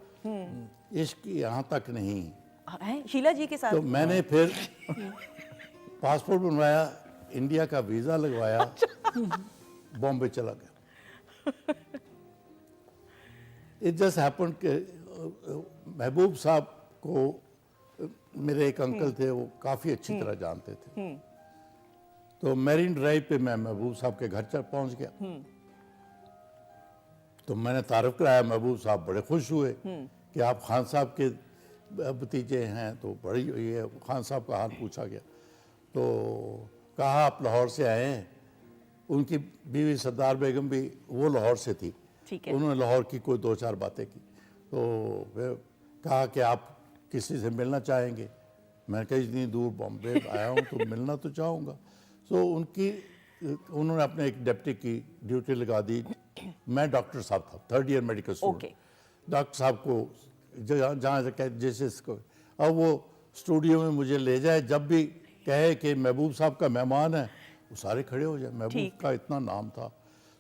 इश्क यहाँ तक नहीं है शीला जी के साथ। तो मैंने फिर पासपोर्ट बनवाया, इंडिया का वीजा लगवाया, बॉम्बे चला गया। इट जस्ट हैपेंड कि महबूब साहब को मेरे एक अंकल थे, वो काफ़ी अच्छी तरह जानते थे। तो मैरीन ड्राइव पे मैं महबूब साहब के घर पहुंच गया। तो मैंने तारुफ कराया, महबूब साहब बड़े खुश हुए कि आप खान साहब के भतीजे हैं। तो बड़ी ये खान साहब का हाल पूछा गया, तो कहा आप लाहौर से आए हैं। उनकी बीवी सरदार बेगम भी वो लाहौर से थी। ठीक है। उन्होंने लाहौर की कोई 2-4 बातें की। तो फिर कहा कि आप किसी से मिलना चाहेंगे? मैं कहा इतनी दूर बॉम्बे आया हूँ तो मिलना तो चाहूँगा। सो उन्होंने अपने एक डेप्टी की ड्यूटी लगा दी। मैं डॉक्टर साहब था, 3rd year medical student. Doctor साहब को जहाँ जैसे इसको, अब वो स्टूडियो में मुझे ले जाए, जब भी कहे कि महबूब साहब का मेहमान है, वो सारे खड़े हो जाए, महबूब का इतना नाम था.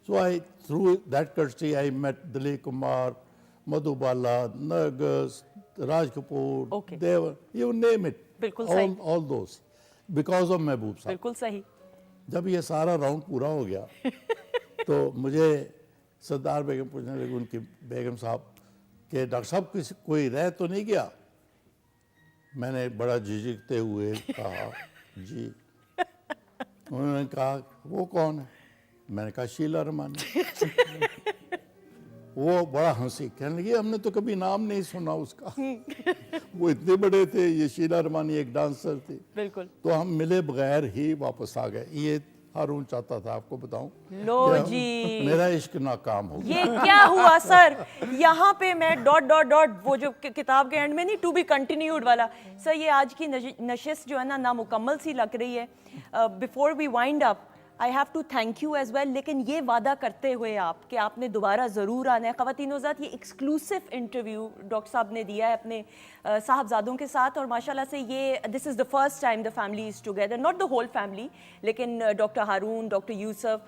So I, through that courtesy, I met Dilip Kumar, Madhubala, Nargis, Raj Kapoor, Okay. Devan, you name it. बिल्कुल सही. All those. Because of महबूब साहब. बिल्कुल सही. जब ये सारा राउंड पूरा हो गया तो मुझे सरदार बेगम पूछने लगी, उनकी बेगम साहब, कि डॉक्टर साहब किसी कोई रह तो नहीं गया. मैंने बड़ा झिझकते हुए कहा जी. उन्होंने कहा वो कौन है? मैंने कहा शीला रमानी. वो बड़ा हंसी, कहने लगी हमने तो कभी नाम नहीं सुना उसका. वो इतने बड़े थे, ये शीला रमानी एक डांसर थी. बिल्कुल. तो हम मिले बगैर ही वापस आ गए. ये हारून चाहता था आपको बताऊं. लो कि जी. मेरा इश्क नाकाम हो गया. ये क्या हुआ सर? यहाँ पे मैं डॉट डॉट डॉट वो जो किताब के एंड में नहीं, टू बी कंटिन्यूड वाला. सर ये आज की नशिस्त जो है ना नामुकम्मल सी लग रही है. Before we wind up I have to thank you as well, लेकिन ये वादा करते हुए आप कि आपने दोबारा ज़रूर आना है. ख़वातीन ज़ात, ये एक्सक्लूसिव इंटरव्यू डॉक्टर साहब ने दिया है अपने साहबजादों के साथ, और माशाल्लाह से ये this is the first time the family is together, not the whole family, लेकिन डॉक्टर हारून, डॉक्टर यूसुफ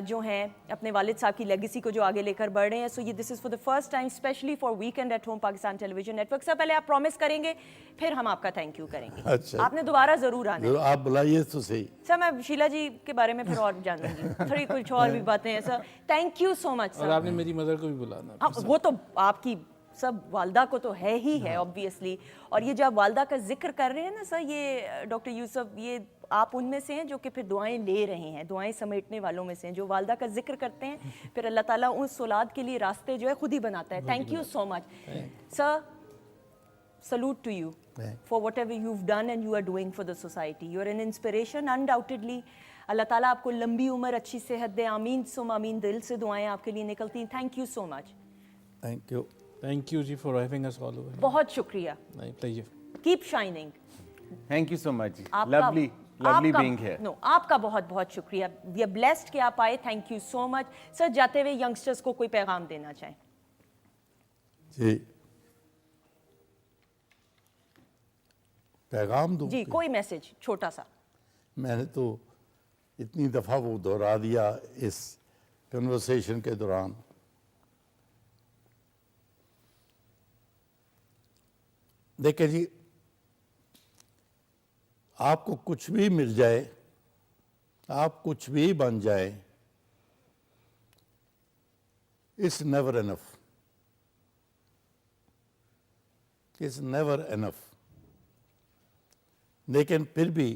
जो हैं अपने वालिद साहब की लेगेसी को जो आगे लेकर बढ़ रहे हैं. सो ये this is for the first time specially for weekend at home Pakistan television network. Sir पहले आप प्रॉमिस करेंगे, फिर हम आपका थैंक यू करेंगे. अच्छा. आपने दोबारा ज़रूर आना है. जरूर, आप बुलाइए तो सही. सर मैं शीला जी के बारे में फिर और जानूंगी, थोड़ी कुछ और भी बातें हैं sir. Thank you so much और सर. आपने मेरी मदर को भी बुलाना. हाँ, वो तो आपकी सब वालदा को तो है ही है ऑब्वियसली. और ये जो आप वालदा का जिक्र कर रहे हैं ना सर, ये डॉक्टर यूसुफ, ये आप उनमें से हैं जो कि फिर दुआएं ले रहे हैं, दुआएं समेटने वालों में से हैं, जो वालदा का जिक्र करते हैं, फिर अल्लाह ताला उस औलाद के लिए रास्ते जो है खुद ही बनाता है. Thank you so much sir. Salute to you for whatever you've done and you are doing for the society. You are an inspiration undoubtedly. अल्लाह ताला आपको लंबी उम्र, अच्छी सेहत दे. आमीन सुम आमीन. दिल से दुआएं आपके लिए निकलती हैं. Thank you so much. Thank you. Thank you जी for having us all over. बहुत शुक्रिया. My pleasure. Keep shining. Thank you so much जी. आपका- Lovely आपका- being here. No, आपका बहुत बहुत शुक्रिया. We are blessed कि आप आए. Thank you so much. Sir जाते हुए यंगस्टर्स को कोई पैगाम देना चाहें? जी, पैगाम दूं जी कि कोई मैसेज छोटा सा. मैंने तो इतनी दफ़ा वो दोहरा दिया इस कन्वर्सेशन के दौरान. देखिए जी, आपको कुछ भी मिल जाए, आप कुछ भी बन जाए, it's never enough. It's never enough. लेकिन फिर भी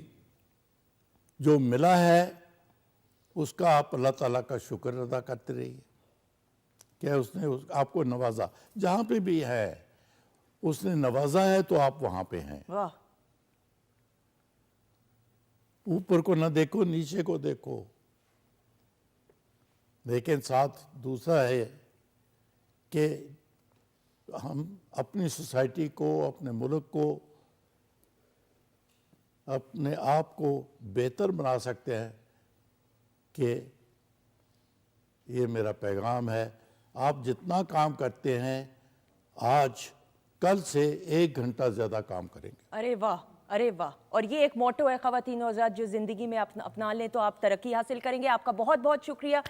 जो मिला है उसका आप अल्लाह ताला का शुक्र अदा करते रहिए. क्या उसने आपको नवाजा, जहाँ पे भी है उसने नवाजा है तो आप वहाँ पे हैं. वाह. ऊपर को ना देखो, नीचे को देखो. लेकिन साथ दूसरा है कि हम अपनी सोसाइटी को, अपने मुल्क को, अपने आप को बेहतर बना सकते हैं. कि ये मेरा पैगाम है. आप जितना काम करते हैं आज, कल से 1 घंटा ज़्यादा काम करेंगे. अरे वाह, अरे वाह. और ये एक मोटो है ख़वातीन और हज़रात, जो ज़िंदगी में अपना लें तो आप तरक्की हासिल करेंगे. आपका बहुत बहुत शुक्रिया.